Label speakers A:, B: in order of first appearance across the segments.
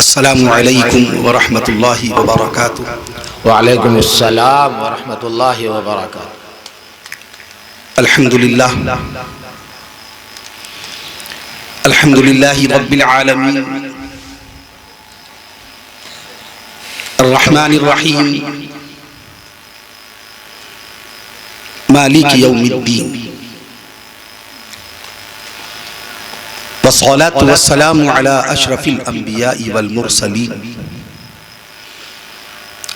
A: السلام علیکم ورحمۃ اللہ وبرکاتہ۔
B: وعلیکم السلام ورحمۃ اللہ وبرکاتہ۔
A: الحمدللہ الحمدللہ رب العالمین الرحمن الرحیم مالک یوم الدین، والصلاة والسلام على أشرف الأنبياء والمرسلين،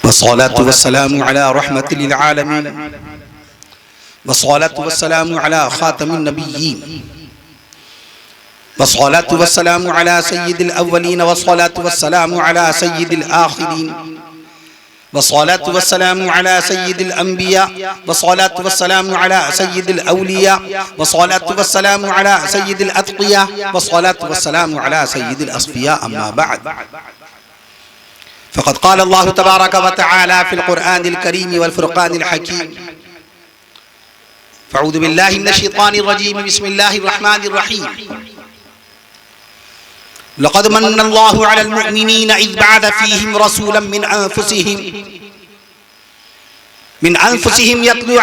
A: والصلاة والسلام على رحمة للعالمين، والصلاة والسلام على خاتم النبيين، والصلاة والسلام على سيد الأولين، والصلاة والسلام على سيد الآخرين، والصلاة والسلام على سيد الأنبياء، والصلاة والسلام على سيد الأولياء، والصلاة والسلام على سيد الأتقياء، والصلاة والسلام على سيد الأصفياء. أما بعد، فقد قال الله تبارك وتعالى في القرآن الكريم والفرقان الحكيم: فأعوذ بالله من الشيطان الرجيم، بسم الله الرحمن الرحيم. لقد من الله على المؤمنين إذ بعث فيهم رسولا من أنفسهم يتلو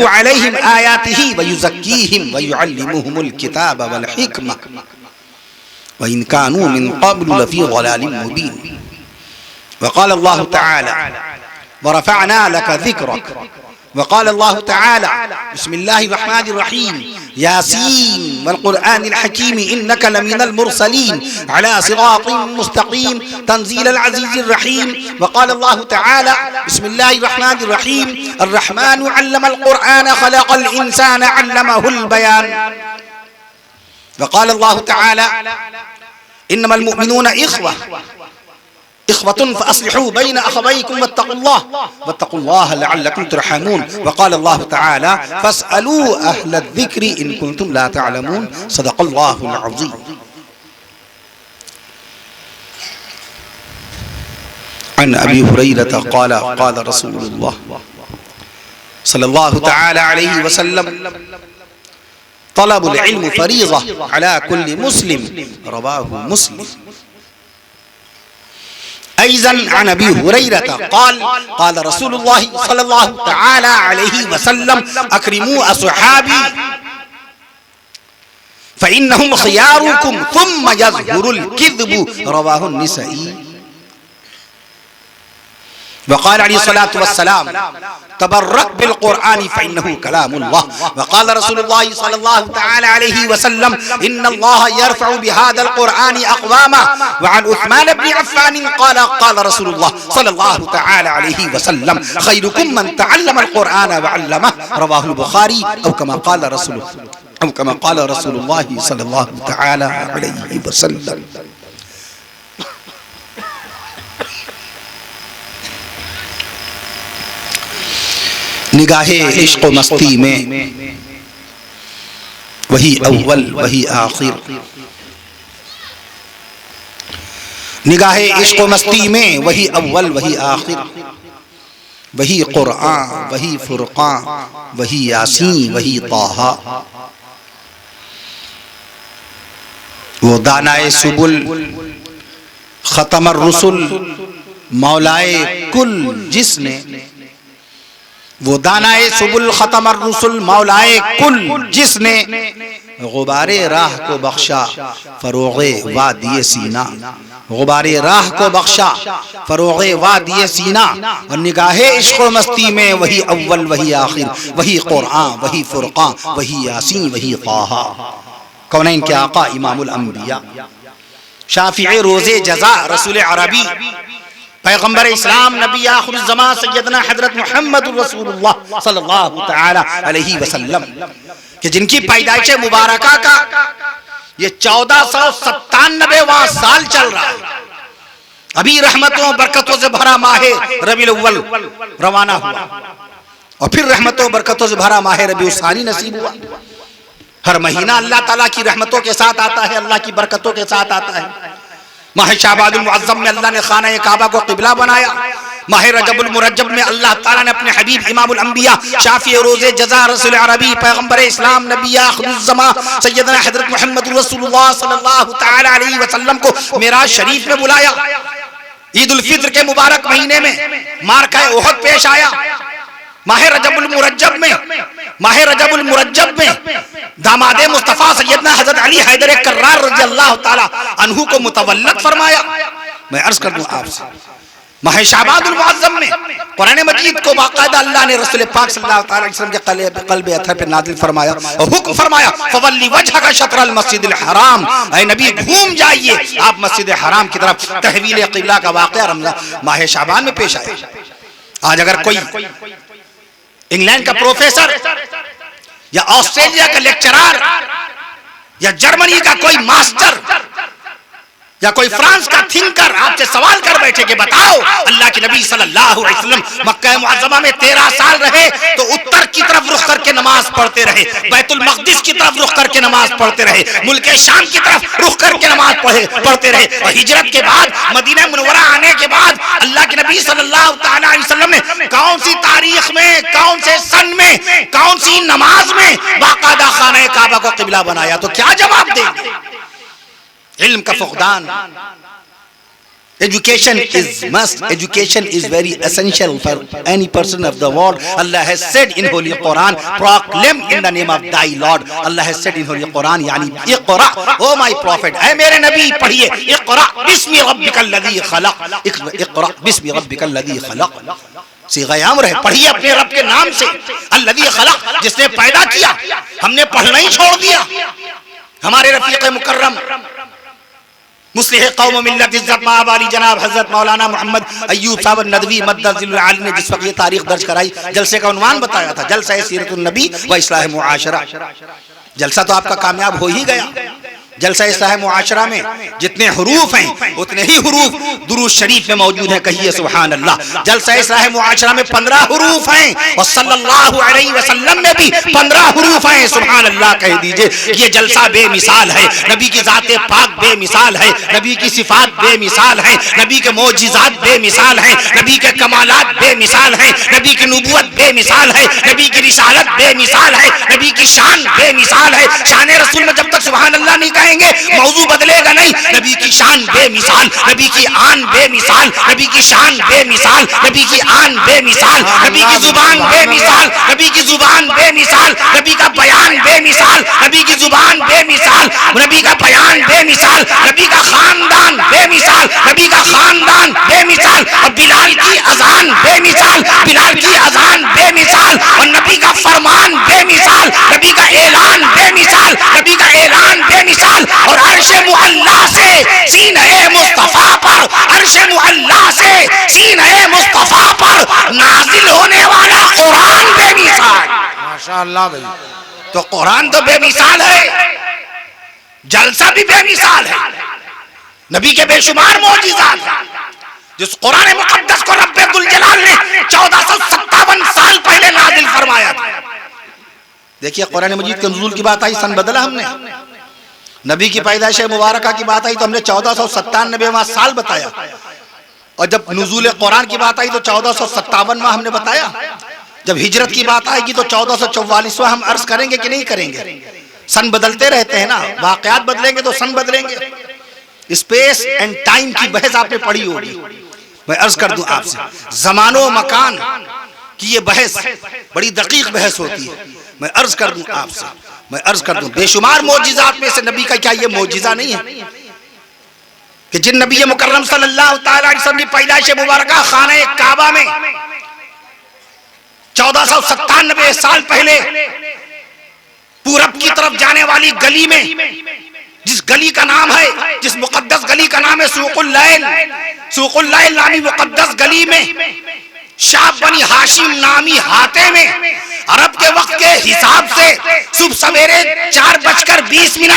A: عليهم آياته ويزكيهم ويعلمهم الكتاب والحكمة وإن كانوا من قبل لفي ضلال مبين. وقال الله تعالى: ورفعنا لك ذكرك. وقال الله تعالى: بسم الله الرحمن الرحيم، ياسين والقرآن الحكيم إنك لمن المرسلين على صراط مستقيم تنزيل العزيز الرحيم. وقال الله تعالى: بسم الله الرحمن الرحيم، الرحمن علم القرآن خلق الإنسان علمه البيان. وقال الله تعالى: إنما المؤمنون إخوة فأصلحوا بين أخويكم واتقوا الله لعلكم ترحمون. وقال الله تعالى: فاسألوا أهل الذكر إن كنتم لا تعلمون. صدق الله العظيم. عن أبي هريرة قال: قال رسول الله صلى الله تعالى عليه وسلم: طلب العلم فريضة على كل مسلم. رواه مسلم. أيضا عن أبي هريرة قال: قال رسول الله صلى الله تعالى عليه وسلم: أكرموا أصحابي فإنهم خياركم ثم يظهر الكذب. رواه النسائي. وقال عليه الصلاة والسلام: تبرك بالقرآن فإنه كلام الله. وقال رسول الله صلى الله تعالى عليه وسلم: إن الله يرفع بهذا القرآن أقواما. وعن عثمان بن عفان قال: قال رسول الله صلى الله تعالى عليه وسلم: خيركم من تعلم القرآن وعلمه. رواه البخاري. أو كما قال رسول الله صلى الله تعالى عليه وسلم. نگاہ عشق و مستی میں وہی اول وہی آخر. نگاہ عشق و مستی میں وہی اول وہی آخر، وہی قرآن وہی فرقان وہی یاسین وہی طٰہٰ. وہ دانائے سبل ختم الرسل مولائے کل جس نے، وہ دانائے سبل ختم الرسل مولائے کل جس نے، غبار راہ کو بخشا فروغ وادی سینا. غبار راہ کو بخشا فروغ وادی سینا. اور نگاہ عشق و مستی میں وہی اول وہی آخر، وہی قرآن وہی فرقان وہی یاسین وہی طٰہٰ. کونین کے آقا امام الانبیاء، شافع روز جزا، رسول عربی، پیغمبر اسلام، نبی آخر الزمان، سیدنا حضرت محمد رسول اللہ صلی اللہ تعالی علیہ وسلم، کہ جن کی پیدائش مبارکہ کا یہ 1497واں سال چل رہا ہے. ابھی رحمتوں برکتوں سے بھرا ماہ ربیع الاول روانہ ہوا، اور پھر رحمتوں برکتوں سے بھرا ماہ ربیع الثانی نصیب ہوا. ہر مہینہ اللہ تعالیٰ کی رحمتوں کے ساتھ آتا ہے، اللہ کی برکتوں کے ساتھ آتا ہے. ماہ شعبان المعظم میں اللہ نے خانہ کعبہ کو قبلہ بنایا. ماہ رجب المرجب میں اللہ تعالیٰ نے اپنے حبیب امام الانبیاء شافی روز جزا رسول عربی پیغمبر اسلام نبی آخر الزمان سیدنا حضرت محمد رسول اللہ صلی اللہ تعالیٰ علیہ وسلم کو معراج شریف میں بلایا. عید الفطر کے مبارک مہینے میں معرکہ احد پیش آیا. ماہ رجب المرجب میں داماد مصطفیٰ سیدنا حضرت علی حیدر کرار رضی اللہ تعالیٰ عنہ کو متولد فرمایا. میں عرض کر دوں آپ سے ماہ شعبان المعظم میں قرآن مجید کو باقاعدہ اللہ نے رسول پاک صلی اللہ علیہ وسلم کے قلب اطہر پہ نازل فرمایا اور حکم فرمایا فولی وجہک شطر المسجد الحرام، اے نبی گھوم جائیے آپ مسجد حرام کی طرف. تحویل قبلہ کا واقعہ رمضان ماہ شعبان میں پیش آیا. آج اگر کوئی انگلینڈ کا پروفیسر یا آسٹریلیا کا لیکچرار یا جرمنی کا کوئی ماسٹر یا کوئی فرانس کا تھنکر آپ سے سوال کر بیٹھے کہ بتاؤ اللہ کے نبی صلی اللہ علیہ وسلم مکہ معظمہ میں 13 سال رہے تو اتر کی طرف رخ کر کے نماز پڑھتے رہے، بیت المقدس کی طرف رخ کر کے نماز پڑھتے رہے، ملک شام کی طرف رخ کر کے نماز پڑھتے رہے، اور ہجرت کے بعد مدینہ منورہ آنے کے بعد اللہ کے نبی صلی اللہ تعالیٰ علیہ وسلم نے کون سی تاریخ میں، کون سے سن میں، کون سی نماز میں باقاعدہ خانہ کعبہ کو قبلہ بنایا؟ تو کیا جواب دیں گے؟ علم کا فقدان. Education is must. Education is very essential for any person of the world. Allah has said in Holy Quran, proclaim in the name of thy Lord. Allah has said in Holy Quran, yani iqra, oh my prophet, اے میرے نبی پڑھیے اقرا بسم ربک الذی خلق، اقرا بسم ربک الذی خلق. صیغہ امر ہے، پڑھیے اپنے رب کے نام سے. الذی خلق، جس نے پیدا کیا. ہم نے پڑھنا ہی چھوڑ دیا. ہمارے رفیق مکرم مصلح قوم ملت عزت مآب علی جناب حضرت مولانا محمد ایوب صاحب الندوی مدد ذل العالی نے جس وقت یہ تاریخ درج کرائی، جلسے کا عنوان بتایا تھا جلسہ سیرت النبی و اصلاح معاشرہ. جلسہ تو آپ کا کامیاب ہو ہی گیا. جلسہ اصلاح معاشرہ میں جتنے حروف ہیں اتنے ہی حروف درود شریف میں موجود ہیں. کہیے سبحان اللہ. جلسہ اصلاح معاشرہ میں 15 حروف ہیں اور صلی اللہ علیہ وسلم میں بھی 15 حروف ہیں. سبحان اللہ کہہ دیجئے. یہ جلسہ بے مثال ہے. نبی کی ذات پاک بے مثال ہے. نبی کی صفات بے مثال ہیں. نبی کے معجزات بے مثال ہیں. نبی کے کمالات بے مثال ہیں. نبی کی نبوت بے مثال ہے. نبی کی رسالت بے مثال ہے. نبی کی شان بے مثال ہے. شان رسول میں جب تک سبحان اللہ نہیں کہیں گے موضوع بدلے گا نہیں. نبی کی شان بے مثال، نبی کی آن بے مثال، نبی کی شان بے مثال، نبی کی آن بے مثال، نبی کی زبان بے مثال، نبی کی زبان بے مثال، نبی کا بیان بے مثال، نبی کی زبان بے مثال، نبی کا بیان بے مثال، نبی کا خاندان بے مثال، نبی کا خاندان بے مثال، اور بلال کی اذان بے مثال، بلال کی اذان بے مثال، اور نبی کا فرمان بے مثال، نبی کا اعلان بے مثال، نبی کا اعلان بے مثال. اور عرش معلا سے سینہ مصطفیٰ پر، عرش معلا سے سینہ مصطفیٰ پر نازل ہونے والا قرآن بے مثال.
B: ماشاءاللہ بھائی.
A: تو قرآن تو بے مثال ہے، جلسہ بھی بے مثال ہے. نبی کے بے شمار معجزات ہیں. جس قرآن مقدس کو رب ذوالجلال نے 1457 سال پہلے نازل فرمایا تھا. دیکھیے قرآن مجید کے نزول کی بات آئی، سن بدلا ہم نے. نبی کی پیدائش مبارکہ کی بات آئی تو ہم نے 1497واں سال بتایا، اور جب نزول قرآن کی بات آئی تو 1457واں ہم نے بتایا. جب ہجرت کی بات آئے گی تو 1444واں ہم عرض کریں گے کہ نہیں کریں گے؟ سن بدلتے رہتے ہیں نا، واقعات بدلیں گے تو سن بدلیں گے. اسپیس اینڈ ٹائم کی بحث آپ نے پڑھی ہوگی. میں عرض کر دوں آپ سے، زمان و مکان کی یہ بحث بڑی دقیق بحث ہوتی ہے. میں عرض کر دوں آپ سے، میں عرض کر دوں بے شمار معجزات میں سے نبی کا کیا یہ معجزہ نہیں ہے کہ جن نبی مکرم صلی اللہ تعالی علیہ وسلم کی پیدائش مبارکہ خانہ کعبہ میں 1497 سال پہلے پورب کی طرف جانے والی گلی میں، جس گلی کا نام ہے، جس مقدس گلی کا نام ہے سوق اللیل، سوق اللیل نامی مقدس گلی میں شاہ بنی ہاشم نامی ہاتے میں عرب کے وقت کے حساب سے صبح سویرے 4:20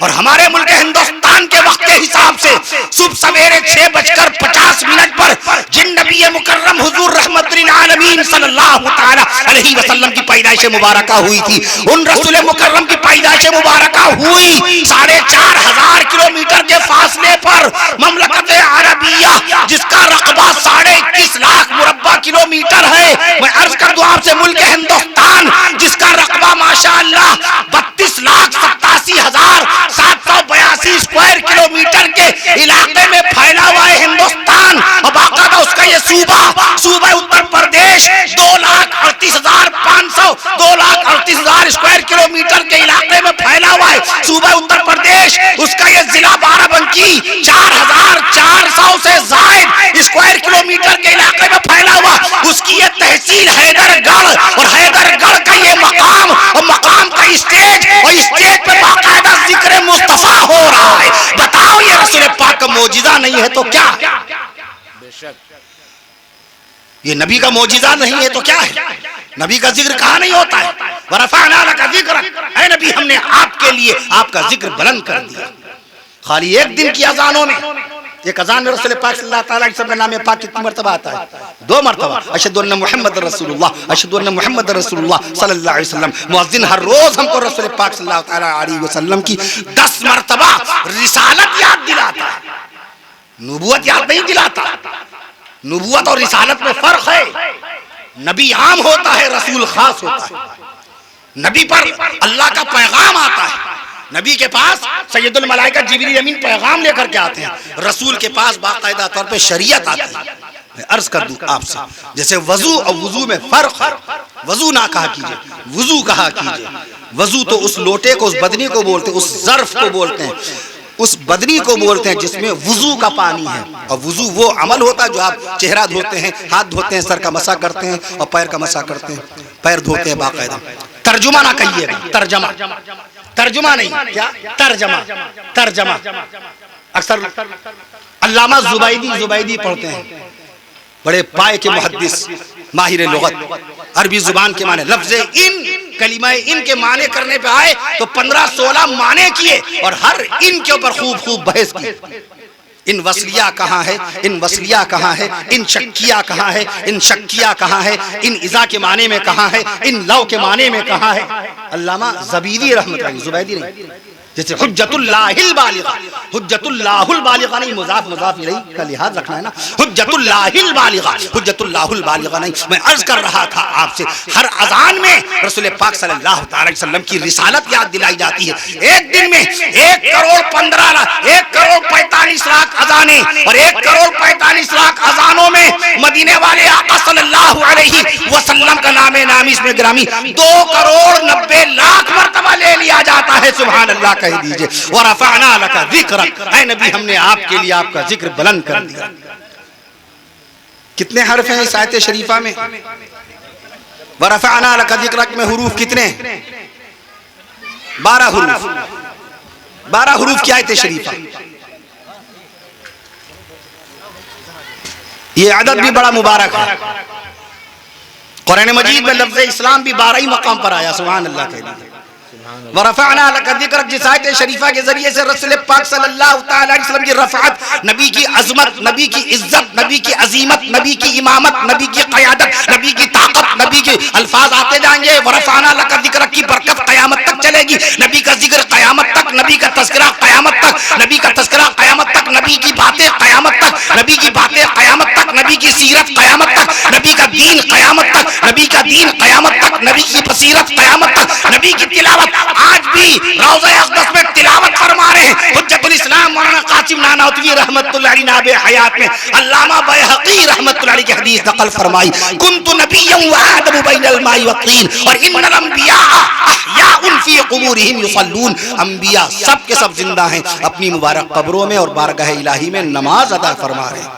A: اور ہمارے ملک ہندوستان کے وقت کے حساب سے صبح سویرے 6:50 پر جن نبی مکرم حضور رحمت للعالمین صلی اللہ تعالی علیہ وسلم کی پیدائش مبارکہ ہوئی تھی، ان رسول مکرم کی پیدائش مبارکہ ہوئی 4,500 کلومیٹر کے فاصلے پر مملکت عربیہ، جس کا رقبہ 21.5 لاکھ صوبہ اتر پردیش، اس کا یہ ضلع بارہ بنکی 4400 سے زائد اسکوائر کلومیٹر کے علاقے میں پھیلا ہوا، اس کی یہ تحصیل حیدر گڑھ، اور حیدر گڑھ کا یہ مقام، اور مقام کا اسٹیج، اور اسٹیج پہ باقاعدہ ذکر مصطفیٰ ہو رہا ہے۔ بتاؤ یہ رسول پاک کا معجزہ نہیں ہے تو کیا ہے؟ یہ نبی کا معجزہ نہیں ہے تو کیا ہے؟ نبی کا ذکر کہاں نہیں ہوتا ہے؟ ورفعنا لک ذکرک، اے نبی ہم نے آپ کے لیے آپ کا ذکر بلند کر دیا۔ خالی ایک دن کی اذانوں میں، ایک اذان میں رسول پاک صلی اللہ تعالیٰ علیہ وسلم کا نام پاک کتنی مرتبہ آتا ہے؟ 2 مرتبہ، اشہد ان محمد رسول اللہ، اشہد ان محمد رسول اللہ صلی اللہ علیہ وسلم۔ مؤذن ہر روز ہم کو رسول پاک صلی اللہ تعالیٰ علیہ وسلم کی 10 مرتبہ رسالت یاد دلاتا ہے، نبوت یاد نہیں دلاتا۔ نبوت اور رسالت میں فرق ہے، نبی عام ہوتا ہے، رسول خاص ہوتا ہے۔ نبی پر اللہ کا پیغام آتا ہے، نبی کے پاس سید الملائکہ جبریل امین پیغام لے کر کے آتے ہیں، رسول کے پاس باقاعدہ طور پہ شریعت آتی ہے۔ میں عرض کر دوں آپ سے، جیسے وضو اور وضو میں فرق، وضو نہ کہا کیجئے، وضو کہا کیجئے۔ وضو تو اس لوٹے کو، اس بدنی کو بولتے ہیں، اس ظرف کو بولتے ہیں، اس بدنی کو بولتے ہیں جس میں وضو کا پانی ہے۔ اور وضو وہ عمل ہوتا ہے جو آپ چہرہ دھوتے ہیں، ہاتھ دھوتے ہیں، سر کا مسح کرتے ہیں اور پیر کا مسح کرتے ہیں، پیر دھوتے ہیں باقاعدہ۔ ترجمہ نہ کہیے گا، ترجمہ، ترجمہ نہیں، کیا ترجمہ، ترجمہ۔ اکثر علامہ زبیدی پڑھتے ہیں، بڑے پائے کے محدث، ماہر لغت، عربی زبان کے معنی، لفظ ان، کلمہ ان کے معنی کرنے پہ آئے تو 15-16 معنی کیے اور ہر ان کے اوپر خوب بحث کی۔ ان وصلیہ کہاں ہے، ان وصلیہ کہاں ہے، ان شکیہ کہاں ہے، ان شکیہ کہاں ہے، ان اذا کے معنی میں کہاں ہے، ان لو کے معنی میں کہاں ہے۔ علامہ زبیدی رحمۃ اللہ، زبیدی نہیں، جیسے حجت اللہ البالغہ، حجت اللہ البالغہ نہیں، مضاف الیہ کا لحاظ رکھنا ہے نا، حجت اللہ البالغہ، حجت اللہ البالغہ نہیں۔ میں عرض کر رہا تھا آپ سے، ہر اذان میں رسول پاک صلی اللہ تعالی وسلم کی رسالت یاد دلائی جاتی ہے۔ ایک دن میں 1,45 لاکھ اذانیں، اور 1,45 لاکھ اذانوں میں مدینے والے آقا صلی اللہ علیہ وسلم کا نام نامی اس میں گرامی 2,90,00,000 مرتبہ لے لیا جاتا ہے۔ سبحان اللہ کہہ دیجئے۔ وَرَفَعْنَا لَكَ ذِكْرَكَ، اے نبی ہم نے آپ کے لیے آپ کا ذکر بلند کر دیا۔ کتنے حرف ہیں اس آیت شریفہ میں؟ وَرَفَعْنَا لَكَ ذِكْرَكَ میں حروف کتنے؟ 12 حروف، 12 حروف کی آیت شریفہ۔ یہ عدد بھی بڑا مبارک ہے۔ قرآن مجید میں لفظ اسلام بھی 12 ہی مقام پر آیا۔ سبحان اللہ کہہ دیجئے۔ وَرَفَعْنَا لَكَ ذِكْرَكَ، جس آیت شریفہ کے ذریعے سے رسول پاک صلی اللہ تعالی علیہ وسلم کی رفعت، نبی کی عظمت، نبی کی عزت، نبی کی عظیمت، نبی کی امامت، نبی کی قیادت، نبی کی طاقت، نبی کے الفاظ آتے جائیں گے۔ وَرَفَعْنَا لَكَ ذِكْرَكَ کی برکت قیامت تک چلے گی، نبی کا ذکر قیامت تک، نبی کا تذکرہ قیامت تک، نبی کا تذکرہ قیامت تک، نبی کی باتیں قیامت تک، نبی کی باتیں قیامت تک، نبی کی سیرت قیامت تک، نبی کا دین قیامت تک، نبی کا دین قیامت تک، نبی کی بصیرت قیامت تک، نبی کی تلاوت آج بھی روضہ اقدس میں تلاوت فرما رہے ہیں۔ حجت الاسلام مولانا قاسم نانوتوی رحمت اللہ علیہ ناب حیات میں علامہ بیہقی رحمت اللہ علیہ کی حدیث نقل فرمائی، کنت نبیا وآدم بین الماء والطین، اور ان الانبیاء احیاء فی قبورہم یصلون، انبیاء سب کے سب زندہ ہیں، اپنی مبارک قبروں میں اور بارگاہ الہی میں نماز ادا فرما رہے ہیں۔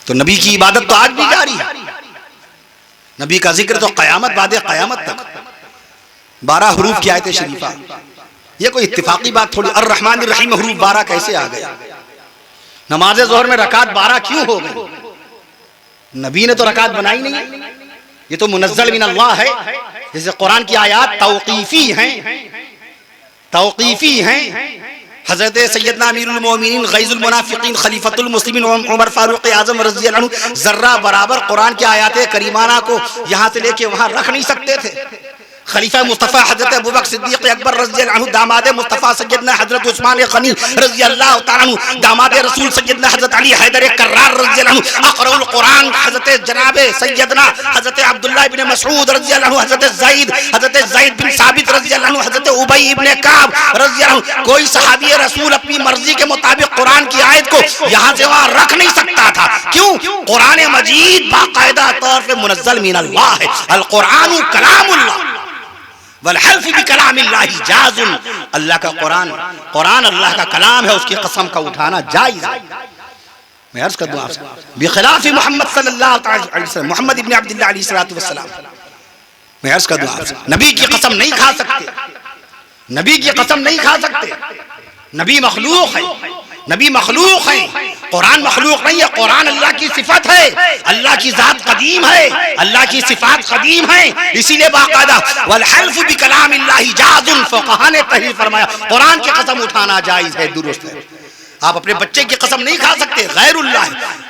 A: تو نبی کی عبادت تو آج بھی جاری ہے، نبی کا ذکر تو قیامت بعد قیامت تک۔ 12 حروف کی آیت شریفہ، یہ کوئی اتفاقی بات تھوڑی، الرحمن الرحیم حروف 12 کیسے آ گئے؟ نماز ظہر میں رکعت 12 کیوں ہو گئی؟ نبی نے تو رکعت بنائی نہیں، یہ تو منزل من اللہ ہے۔ جیسے قرآن کی آیات توقیفی ہیں، توقیفی ہیں۔ حضرت سیدنا امیر المومنین غیظ المنافقین خلیفۃ المسلمین عمر فاروق اعظم رضی اللہ عنہ ذرہ برابر قرآن کی آیات کریمانہ کو یہاں سے لے کے وہاں رکھ نہیں سکتے تھے۔ خلیفہ مصطفیٰ حضرت ابوبکر صدیق اکبر رضی اللہ عنہ، داماد مصطفیٰ سیدنا حضرت عثمان غنی رضی اللہ تعالیٰ عنہ، داماد رسول سیدنا حضرت علی حیدر کرار رضی اللہ عنہ، اقرأ القرآن حضرت جناب سیدنا حضرت عبداللہ بن مسعود رضی اللہ عنہ، حضرت زید بن ثابت رضی اللہ عنہ، حضرت ابی بن کعب رضی اللہ عنہ۔ کوئی صحابی رسول اپنی مرضی کے مطابق قرآن کی آیت کو یہاں سے وہاں رکھ نہیں سکتا تھا۔ کیوں؟ قرآن مجید باقاعدہ طور پہ منزل من اللہ ہے، القرآن کلام اللہ۔ والحلف بکلام اللہ جاز، اللہ کا قرآن اللہ کا کلام ہے، اس کی قسم کا اٹھانا جائز ہے۔ میں عرض کر دوں آپ سے بخلاف محمد صلی اللہ علیہ وسلم، محمد ابن عبداللہ علیہ السلام، میں عرض کر دوں آپ سے نبی کی قسم نہیں کھا سکتے، نبی کی قسم نہیں کھا سکتے، نبی مخلوق ہے، نبی مخلوق ہے، قرآن مخلوق نہیں ہے، قرآن اللہ کی صفت ہے، اللہ کی ذات قدیم ہے، اللہ کی صفات قدیم ہیں، اسی لیے باقاعدہ والحلف بکلام اللہ جاز، فقہاء نے تحریر فرمایا قرآن کی قسم اٹھانا جائز ہے، درست ہے۔ آپ اپنے بچے کی قسم نہیں کھا سکتے، غیر اللہ ہے۔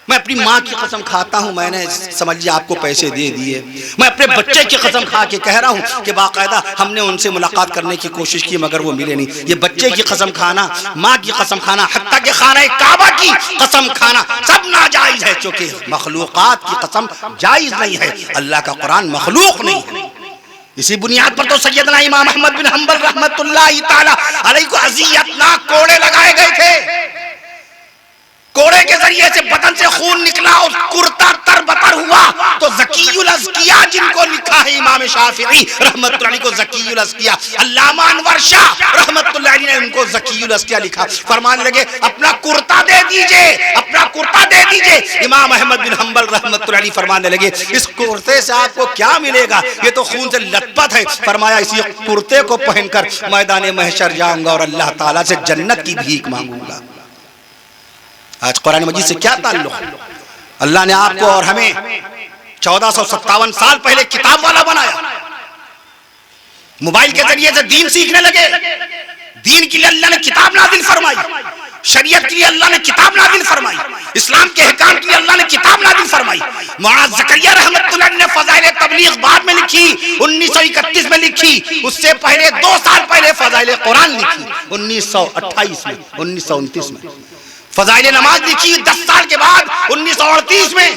A: میں اپنی ماں کی قسم کھاتا ہوں، میں نے سمجھ لیا آپ کو پیسے دے دیے، میں اپنے بچے کی قسم کھا کے کہہ رہا ہوں کہ باقاعدہ ہم نے ان سے ملاقات کرنے کی کوشش کی مگر وہ ملے نہیں۔ یہ بچے کی قسم کھانا، ماں کی قسم کھانا، حتیٰ کہ خانہ کعبہ کی قسم کھانا سب ناجائز ہے، چونکہ مخلوقات کی قسم جائز نہیں ہے، اللہ کا قرآن مخلوق نہیں ہے۔ اسی بنیاد پر تو سیدنا امام احمد بن حنبل رحمت اللہ تعالی علیہ کو اذیتناک کوڑے لگائے گئے تھے، کوڑے کے ذریعے سے بدن سے خون نکلا اور کرتا تر بتر ہوا، تو زکی الازکیاء جن کو لکھا ہے امام شافعی رحمت اللہ علیہ کو زکی الازکیاء، علامہ انور شاہ رحمت اللہ علیہ نے ان کو زکی الازکیاء لکھا، فرمانے لگے اپنا کرتا دے دیجئے، اپنا کرتا دے دیجئے۔ امام احمد بن حنبل رحمت اللہ علیہ فرمانے لگے اس کرتے سے آپ کو کیا ملے گا، یہ تو خون سے لت پت ہے، فرمایا اسی کرتے کو پہن کر میدان محشر جاؤں گا اور اللہ تعالیٰ سے جنت کی بھیک مانگوں گا۔ آج قرآن مجید سے کیا تعلق؟ اللہ نے آپ کو اور ہمیں 1457 سال پہلے کتاب والا بنایا، موبائل کے ذریعے سے دین سیکھنے لگے، دین کے لیے اللہ نے کتاب نازل فرمائی، شریعت کے لیے اللہ نے کتاب نازل فرمائی، اسلام کے احکام کے لیے اللہ نے کتاب نازل فرمائی۔ معاذ زکریا رحمت اللہ علیہ نے فضائل تبلیغ بعد میں لکھی، 1931 میں لکھی، اس سے پہلے 2 سال پہلے فضائل قرآن لکھی 1928 میں، 1929 میں فضائل نماز لکھی 10 سال کے بعد 1938 میں،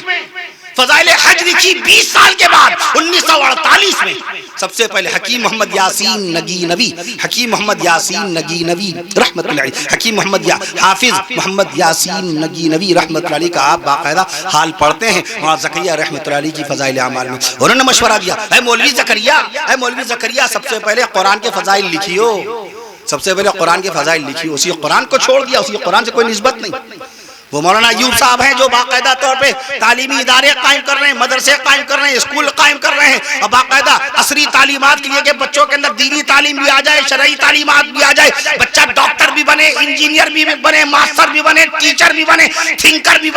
A: فضائل حج لکھی 20 سال کے بعد 1948 میں۔ سب سے پہلے حکیم محمد یاسین نگی نوی، حکیم محمد یاسین نگی نوی رحمت اللہ علیہ، حکیم محمد حافظ محمد یاسین نگی نوی رحمت اللہ علیہ کا آپ باقاعدہ حال پڑھتے ہیں وہاں زکریا رحمت اللہ علیہ کی فضائل اعمال میں، انہوں نے مشورہ دیا اے مولوی زکریا، اے مولوی زکریا سب سے پہلے قرآن کے فضائل لکھیو، سب سے پہلے قرآن کے فضائل لکھی، اسی قرآن کو چھوڑ دیا، اسی قرآن سے کوئی نسبت نہیں۔ وہ مولانا ایوب صاحب ہیں جو باقاعدہ طور پہ تعلیمی ادارے قائم کر رہے ہیں، مدرسے قائم کر رہے ہیں، اسکول قائم کر رہے ہیں، اور باقاعدہ عصری تعلیمات کے لیے کہ بچوں کے اندر دینی تعلیم بھی آ جائے، شرعی تعلیمات بھی آ جائے، بچہ ڈاکٹر بھی بنے، انجینئر بھی بنے، ماسٹر بھی بنے، ٹیچر بھی بنے، تھنکر بھی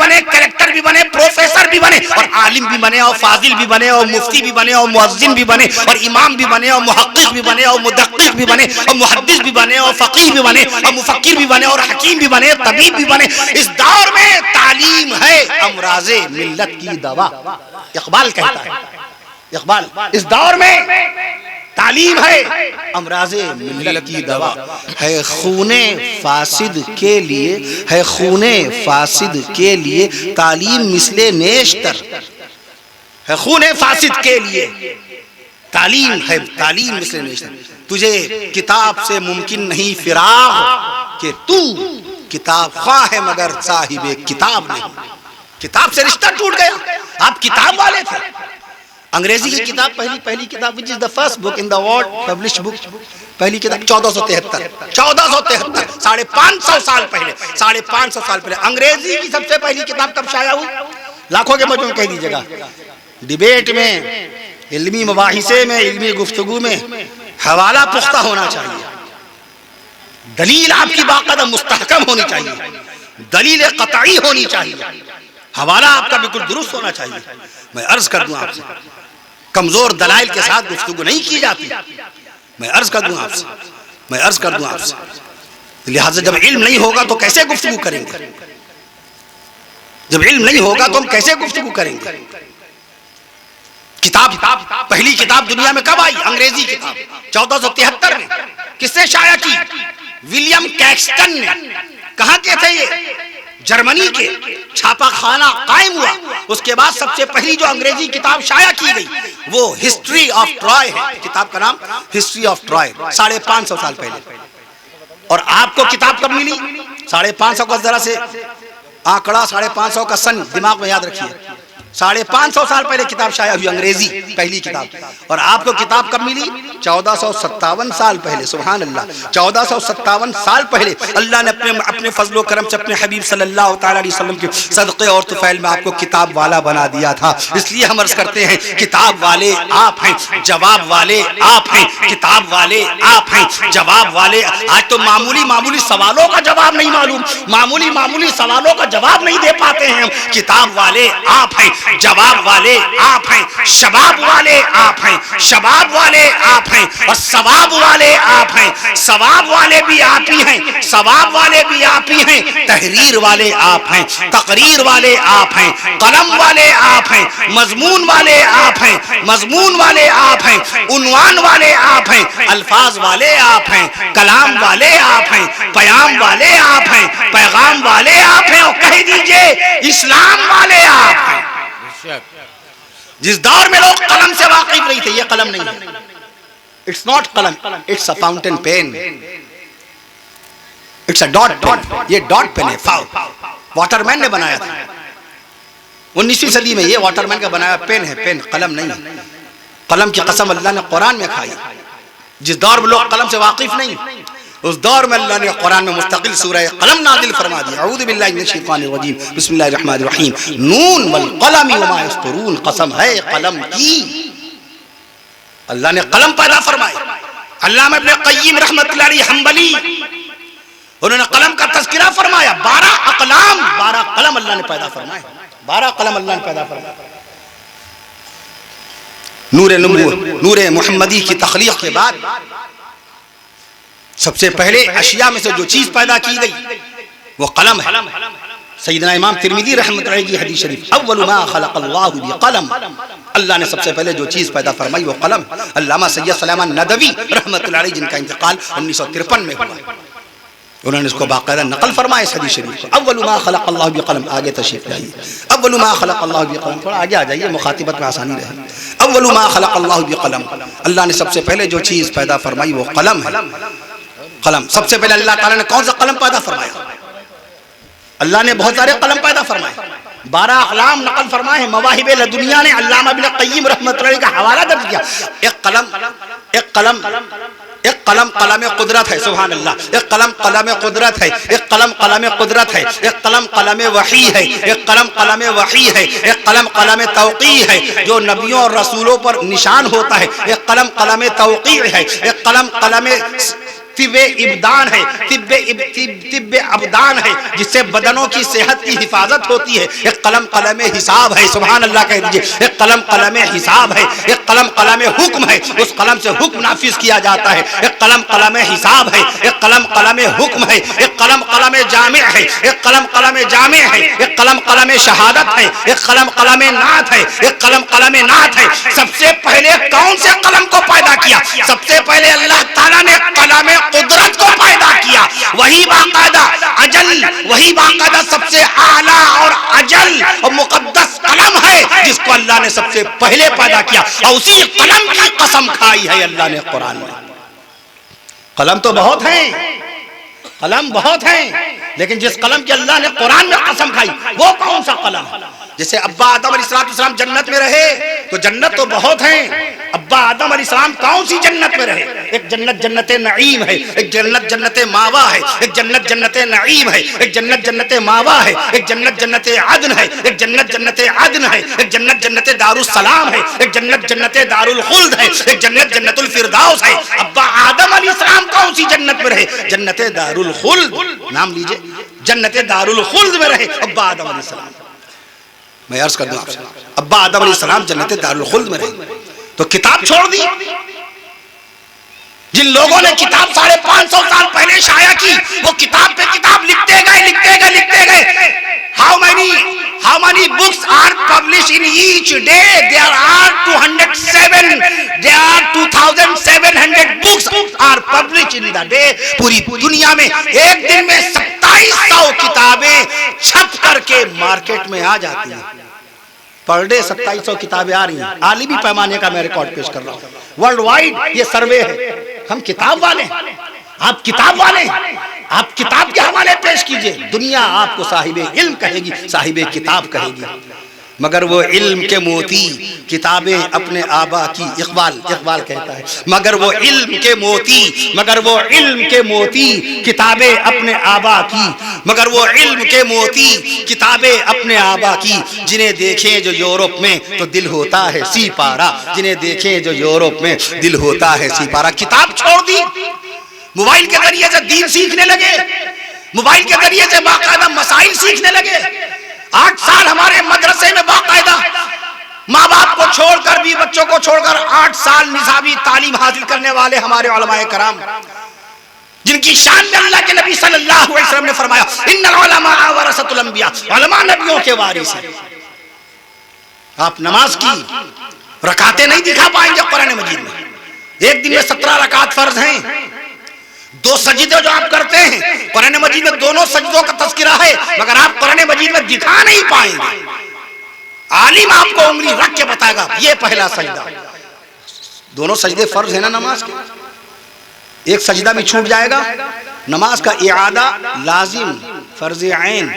A: بنے، کریکٹر بھی بنے، پروفیسر بھی بنے، اور عالم بھی بنے، اور فاضل بھی بنے، اور مفتی بھی بنے، اور مؤذن بھی بنے، اور امام بھی بنے، اور محقق بھی بنے، اور مدقق بھی بنے، اور محدث بھی بنے، اور فقیہ بھی بنے، اور مفکر بھی بنے، اور حکیم بھی بنے، طبیب بھی بنے۔ اس دور میں تعلیم ہے امراض ملت کی دوا، اقبال کہتا ہے، اقبال اس دور میں تعلیم ہے امراض ملت کی دوا، ہے خون فاسد کے لیے، ہے خون فاسد کے لیے تعلیم مثل نیشتر، ہے خون فاسد کے لیے تعلیم ہے، تعلیم مثل نیشتر، تجھے کتاب سے ممکن نہیں فراغ کہ تو کتاب خواہ ہے مگر صاحب کتاب نہیں، کتاب سے رشتہ ٹوٹ گیا، آپ کتاب والے تھے۔ انگریزی کی کتاب پہلی کتاب which is the first book in the world published book، پہلی کتاب 1473 550 سال پہلے، 550 سال پہلے انگریزی کی سب سے پہلی کتاب کب شائع ہوئی؟ لاکھوں کے مجموعے کہہ دیجیے گا، ڈیبیٹ میں، علمی مباحثے میں، علمی گفتگو میں حوالہ پختہ ہونا چاہیے، دلیل آپ کی باقاعدہ مستحکم ہونی چاہیے، دلیل قطعی ہونی چاہیے، حوالہ آپ کا بالکل درست ہونا چاہیے۔ میں عرض کر دوں آپ سے کمزور دلائل کے ساتھ گفتگو نہیں کی جاتی، میں عرض کر دوں آپ سے لہٰذا جب علم نہیں ہوگا تو کیسے گفتگو کریں گے، جب علم نہیں ہوگا تو ہم کیسے گفتگو کریں گے۔ کتاب پہلی کتاب دنیا میں کب آئی؟ انگریزی کتاب 1473 میں، کس نے شائع کی؟ ولیم کیکسٹن نے۔ کہاں کے تھے یہ؟ جرمنی کے۔ چھاپا خانہ قائم ہوا، اس کے بعد سب سے پہلی جو انگریزی کتاب شائع کی گئی وہ ہسٹری آف ٹرائے ہے، کتاب کا نام ہسٹری آف ٹرائے، 550 سال پہلے۔ اور آپ کو کتاب کب ملی؟ 550 کا ذرا سے آنکڑا 550 کا سن دماغ میں یاد رکھیے، 550 سال پہلے کتاب شائع ہوئی، انگریزی پہلی کتاب، اور آپ کو کتاب کب ملی؟ 1457 سال پہلے، سبحان اللہ، 1457 سال پہلے اللہ نے اپنے فضل و کرم سے اپنے حبیب صلی اللہ تعالی علیہ وسلم کے صدقے اور طفیل میں آپ کو کتاب والا بنا دیا تھا۔ اس لیے ہم عرض کرتے ہیں کتاب والے آپ ہیں، جواب والے آپ ہیں، کتاب والے آپ ہیں، جواب والے۔ آج تو معمولی سوالوں کا جواب نہیں معلوم، معمولی سوالوں کا جواب نہیں دے پاتے ہیں ہم۔ کتاب والے آپ ہیں، جواب والے آپ ہیں، شباب والے آپ ہیں، شباب والے آپ ہیں، اور ثواب والے آپ ہیں۔ ثواب والے بھی آپ ہی ہیں، ثواب والے بھی آپ ہی ہیں، تحریر والے آپ ہیں، تقریر والے آپ ہیں، قلم والے آپ ہیں، مضمون والے آپ ہیں، مضمون والے آپ ہیں، عنوان والے آپ ہیں، الفاظ والے آپ ہیں، کلام والے آپ ہیں، پیام والے آپ ہیں، پیغام والے آپ ہیں، اور کہہ دیجئے اسلام والے آپ ہیں۔ جس دور میں لوگ قلم سے واقف نہیں تھے، یہ قلم نہیں ہے، اٹس ناٹ قلم، it's a fountain pen, it's a dot pen, یہ ڈاٹ پین ہے، واٹر مین نے بنایا تھا 19ویں صدی میں، یہ واٹر مین کا بنایا پین ہے، پین، قلم نہیں ہے۔ قلم کی قسم اللہ نے قرآن میں کھائی۔ جس دور میں لوگ قلم سے واقف نہیں، اس دور میں اللہ نے قرآن میں مستقل سورہ قلم نازل فرما دیا۔ اعوذ باللہ من الشیطان الرجیم، بسم اللہ الرحمن الرحیم، نون والقلم وما یسطرون، قسم ہے قلم کی۔ اللہ نے قلم پیدا فرمایا۔ علامہ ابن قیم رحمۃ اللہ علیہ حنبلی، انہوں نے قلم کا تذکرہ فرمایا، 12 اقلام، 12 قلم اللہ نے پیدا فرمائے، 12 قلم اللہ نے پیدا فرمایا۔ نور نبوت، نور محمدی کی تخلیق کے بعد سب سے پہلے اشیاء میں سے جو چیز پیدا کی گئی وہ قلم ہے۔ سیدنا امام ترمذی رحمۃ اللہ علیہ کی حدیث شریف، اول ما خلق اللہ بقلم، اللہ نے سب سے پہلے جو چیز پیدا فرمائی وہ قلم۔ علامہ سید سلیمان ندوی رحمۃ اللہ علیہ، جن کا انتقال 1953 میں ہوا، انہوں نے اس کو باقاعدہ نقل فرمایا اس حدیث شریف کو، اول ما خلق اللہ بقلم۔ آگے تشریف لائیے، اول ما خلق اللہ بقلم، تھوڑا آگے آ جائیے مخاطبت میں آسانی رہے۔ اول ما خلق اللہ بقلم، اللہ نے سب سے پہلے جو چیز پیدا فرمائی وہ قلم ہے۔ قلم، سب سے پہلے اللہ تعالیٰ نے کون سا قلم پیدا فرمایا؟ اللہ نے بہت سارے قلم پیدا فرمائے، 12 اقلام نقل فرمائے۔ مواہب لدنیا نے علامہ ابن قیم رحمۃ اللہ علیہ کا حوالہ درج کیا۔ ایک قلم قلم قدرت ہے، سبحان اللہ، ایک قلم قلم قدرت ہے، ایک قلم قلم قدرت ہے، ایک قلم قلم وحی ہے، ایک قلم قلم وحی ہے، ایک قلم قلم توقیع ہے جو نبیوں اور رسولوں پر نشان ہوتا ہے، ایک قلم قلم توقیع ہے، ایک قلم قلم طب ابدان ہے، طب ابدان ہے جس سے بدنوں کی صحت کی حفاظت ہوتی ہے۔ ایک قلم قلم حساب ہے، سبحان اللہ کہہ دیجئے، ایک قلم قلم حساب ہے، ایک قلم قلم حکم ہے، اس قلم سے حکم نافذ کیا جاتا ہے۔ ایک قلم قلم حساب ہے، ایک قلم قلم حکم ہے، ایک قلم قلم جامع ہے، ایک قلم قلم جامع ہے، ایک قلم قلم شہادت ہے، ایک قلم قلم نعت ہے، ایک قلم قلم نعت ہے۔ سب سے پہلے کون سے قلم کو پیدا کیا؟ سب سے پہلے اللہ تعالیٰ نے قلم قدرت کو پیدا کیا، وہی باقاعدہ اجل، وہی باقاعدہ سب سے اعلیٰ اور اجل اور مقدس قلم ہے جس کو اللہ نے سب سے پہلے پیدا کیا، اور اسی قلم کی قسم کھائی ہے اللہ نے قرآن میں۔ قلم تو بہت ہیں، قلم بہت ہیں، لیکن جس قلم کی اللہ نے قرآن میں قسم کھائی وہ کون سا قلم؟ جیسے ابا آدم علیہ السلام جنت میں رہے تو جنت تو بہت ہیں، ابا آدم علیہ السلام کون سی جنت میں رہے؟ ایک جنت جنت نعیم ہے، ایک جنت جنت ماوا ہے، ایک جنت جنت نعیم ہے، ایک جنت جنت ماوا ہے، ایک جنت جنت عدن ہے، ایک جنت جنت عدن ہے، ایک جنت جنت دار السلام ہے، ایک جنت جنت دار الخلد ہے، ایک جنت جنت الفردوس ہے۔ ابا آدم علیہ السلام کون سی جنت میں رہے؟ جنت دار الخلد، نام لیجئے، جنت دار الخلد میں رہے ابا آدم علیہ السلام۔ میں عرض کر دوں آپ سے، ابا آدم علیہ السلام جنت دار الخلد میں رہے تو کتاب چھوڑ دی۔ جن لوگوں نے کتاب 550 سال پہلے شائع کی وہ کتاب پہ کتاب لکھتے گئے۔ How many books are published in each day? There are 2700 books are published in the day. پوری دنیا میں ایک دن میں 2700 کتابیں چھپ کر کے مارکیٹ میں آ جاتی ہیں۔ پر ڈے 2700 کتابیں آ رہی ہیں، عالمی پیمانے کا میں ریکارڈ پیش کر رہا ہوں، ورلڈ وائڈ یہ سروے ہے۔ ہم کتاب والے ہیں، آپ کتاب والے ہیں، آپ کتاب کے حوالے پیش کیجئے، دنیا آپ کو صاحب علم کہے گی، صاحب کتاب کہے گی۔ مگر وہ علم کے موتی کتابیں اپنے آبا کی. اقبال کہتا ہے مگر وہ علم کے موتی کتابیں اپنے آبا کی. مگر وہ علم کے موتی کتابیں اپنے آبا کی. جنہیں دیکھیں جو یورپ میں تو دل ہوتا ہے سی پارا. جنہیں دیکھیں جو یورپ میں دل ہوتا ہے سی پارا. کتاب چھوڑ دی, موبائل کے ذریعے سے دین سیکھنے لگے, موبائل کے ذریعے سے باقاعدہ مسائل سیکھنے لگے. 8 سال ہمارے مدرسے میں باقاعدہ ماں باپ کو چھوڑ کر بھی بچوں کو چھوڑ کر 8 سال نصابی تعلیم حاصل کرنے والے ہمارے علماء کرام, جن کی شان میں اللہ کے نبی صلی اللہ علیہ وسلم نے فرمایا ان العلماء ورثۃ الانبیاء, علماء نبیوں کے وارث ہیں. آپ نماز کی رکعتیں نہیں دکھا پائیں گے قرآن مجید میں. ایک دن میں 17 رکعت فرض ہیں. 2 سجدے جو آپ کرتے ہیں قرآن مجید میں دونوں سجدوں کا تذکرہ ہے, مگر آپ قرآن مجید میں دکھا نہیں پائیں گے. عالم آپ کو انگلی رکھ کے بتائے گا یہ پہلا سجدہ. دونوں سجدے فرض ہیں نا نماز کے, ایک سجدہ بھی چھوٹ جائے گا. نماز کا اعادہ لازم, فرض عین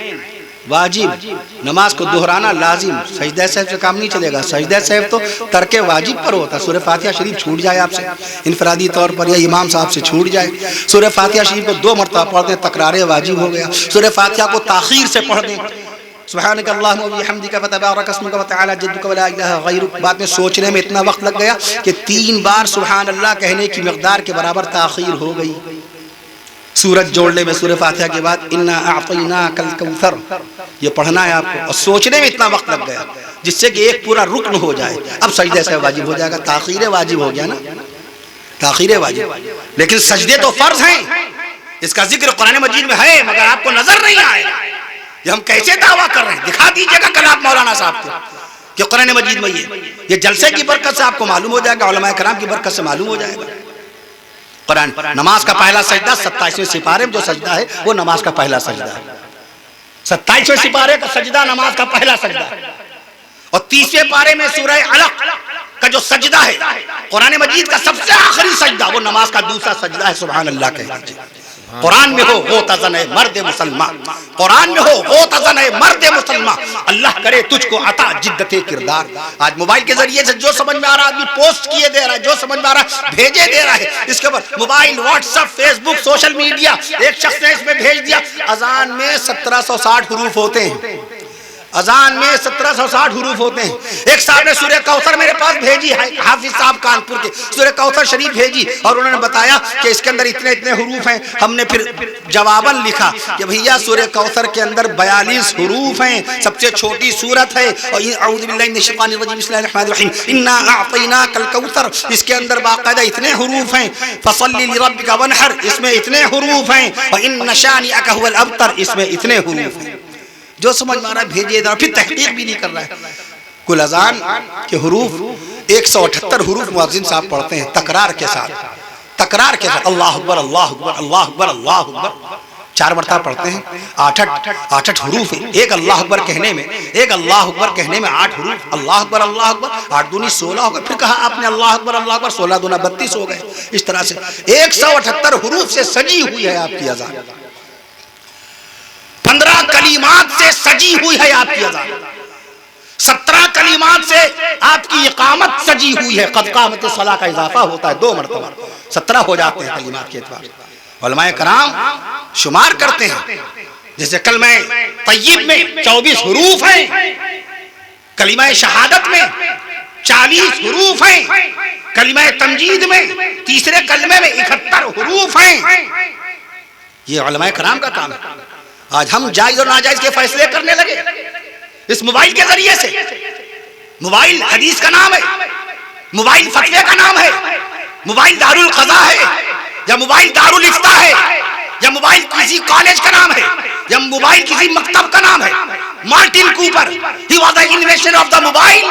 A: واجب. نماز کو دہرانا لازم. سجدہ سہو سے کام نہیں چلے گا. سجدہ سہو تو ترک واجب پر ہوتا ہے. سورہ فاتحہ شریف چھوٹ جائے آپ سے انفرادی طور پر یا امام صاحب سے چھوٹ جائے, سورہ فاتحہ شریف کو 2 مرتبہ پڑھ دیں تکرار واجب ہو گیا. سورہ فاتحہ کو تاخیر سے پڑھ دیں سبحانک اللہم و بحمدک فتبارک اسمک وتعالی جدک ولا الہ غیرک. بعد میں سوچنے میں اتنا وقت لگ گیا کہ 3 بار سبحان اللہ کہنے کی مقدار کے برابر تاخیر ہو گئی. سورج جوڑنے میں سورہ فاتحہ کے بعد انا اعطیناک الکوثر یہ پڑھنا ہے آپ کو, اور سوچنے میں اتنا وقت لگ گیا جس سے کہ ایک پورا رکن ہو جائے. اب سجدے سے واجب ہو جائے گا, تاخیر واجب ہو گیا نا, تاخیر واجب. لیکن سجدے تو فرض ہیں, اس کا ذکر قرآن مجید میں ہے مگر آپ کو نظر نہیں آئے گا. یہ ہم کیسے دعویٰ کر رہے ہیں؟ دکھا دیجئے گا کل آپ مولانا صاحب کو کہ قرآن مجید میں یہ جلسے کی برکت سے آپ کو معلوم ہو جائے گا, علماء کرام کی برکت سے معلوم ہو جائے گا. قرآن نماز کا پہلا سجدہ 27ویں سپارے میں جو سجدہ ہے وہ نماز کا پہلا سجدہ ہے. 27ویں سپارے کا سجدہ نماز کا پہلا سجدہ ہے. اور 30ویں پارے میں سورہ علق کا جو سجدہ ہے قرآن مجید کا سب سے آخری سجدہ وہ نماز کا دوسرا سجدہ ہے. سبحان اللہ کہہ دیجئے. قرآن میں ہو غوطہ مرد مسلمان, قرآن میں ہو غوطہ مرد مسلمان, اللہ کرے تجھ کو عطا جدت کردار. آج موبائل کے ذریعے سے جو سمجھ میں آ رہا آدمی پوسٹ کیے دے رہا ہے, جو سمجھ میں آ رہا ہے بھیجے دے رہا ہے. اس کے بعد موبائل, واٹس ایپ, فیس بک, سوشل میڈیا, ایک شخص نے اس میں بھیج دیا اذان میں 1760 حروف ہوتے ہیں. اذان میں 1760 حروف ہوتے ہیں. ایک صاحب نے سورہ کوثر میرے پاس بھیجی ہے, حافظ صاحب کانپور کے, سورہ کوثر شریف بھیجی اور انہوں نے بتایا کہ اس کے اندر اتنے حروف ہیں. ہم نے پھر جواباً لکھا کہ بھیا سورہ کوثر کے اندر 42 حروف ہیں, سب سے چھوٹی سورت ہے. اور اعوذ باللہ من الشیطان الرجیم بسم اللہ الرحمن الرحیم انا اعطیناک الکوثر اس کے اندر باقاعدہ اتنے حروف ہیں. فصلی لربک وانحر اس میں اتنے حروف ہیں. وان شانئک هو الابتر اس میں اتنے حروف ہیں. جو سمجھ میں آ رہا ہے بھیجیے دے رہا, پھر تحقیق بھی نہیں کر رہا ہے. کل اذان کے حروف 178 حروف مؤذن صاحب پڑھتے ہیں تکرار کے ساتھ, تکرار کے ساتھ. اللہ اکبر اللہ اکبر اللہ اکبر اللہ اکبر 4 مرتبہ پڑھتے ہیں. 8 حروف ہیں. ایک اللہ اکبر کہنے میں 8 حروف. اللہ اکبر 8 دونی 16 ہو گئے. پھر کہا آپ نے اللہ اکبر 16 دونا 32 ہو گئے. اس طرح سے 178 حروف سے سجی ہوئی ہے آپ کی اذان. 15 کلمات سے سجی ہوئی ہے آپ کی اذان. 17 کلمات سے آپ کی اقامت سجی ہوئی ہے. قد قامت الصلاۃ کا اضافہ ہوتا ہے 2 مرتبہ, 17 ہو جاتے ہیں کلمات کے اعتبار. علماء کرام شمار کرتے ہیں. جیسے کلمہ طیب میں 24 حروف ہیں, کلمہ شہادت میں 40 حروف ہیں, کلمہ تمجید میں تیسرے کلمے میں 71 حروف ہیں. یہ علماء کرام کا کام ہے. آج ہم جائز اور ناجائز کے فیصلے کرنے لگے اس موبائل کے ذریعے سے. موبائل حدیث کا نام ہے, موبائل فتوے کا نام ہے, موبائل دارالقضاء ہے یا موبائل دارالافتاء ہے یا موبائل کسی کالج کا نام ہے یا موبائل کسی مکتب کا نام ہے. Martin Cooper he was the invention of the mobile.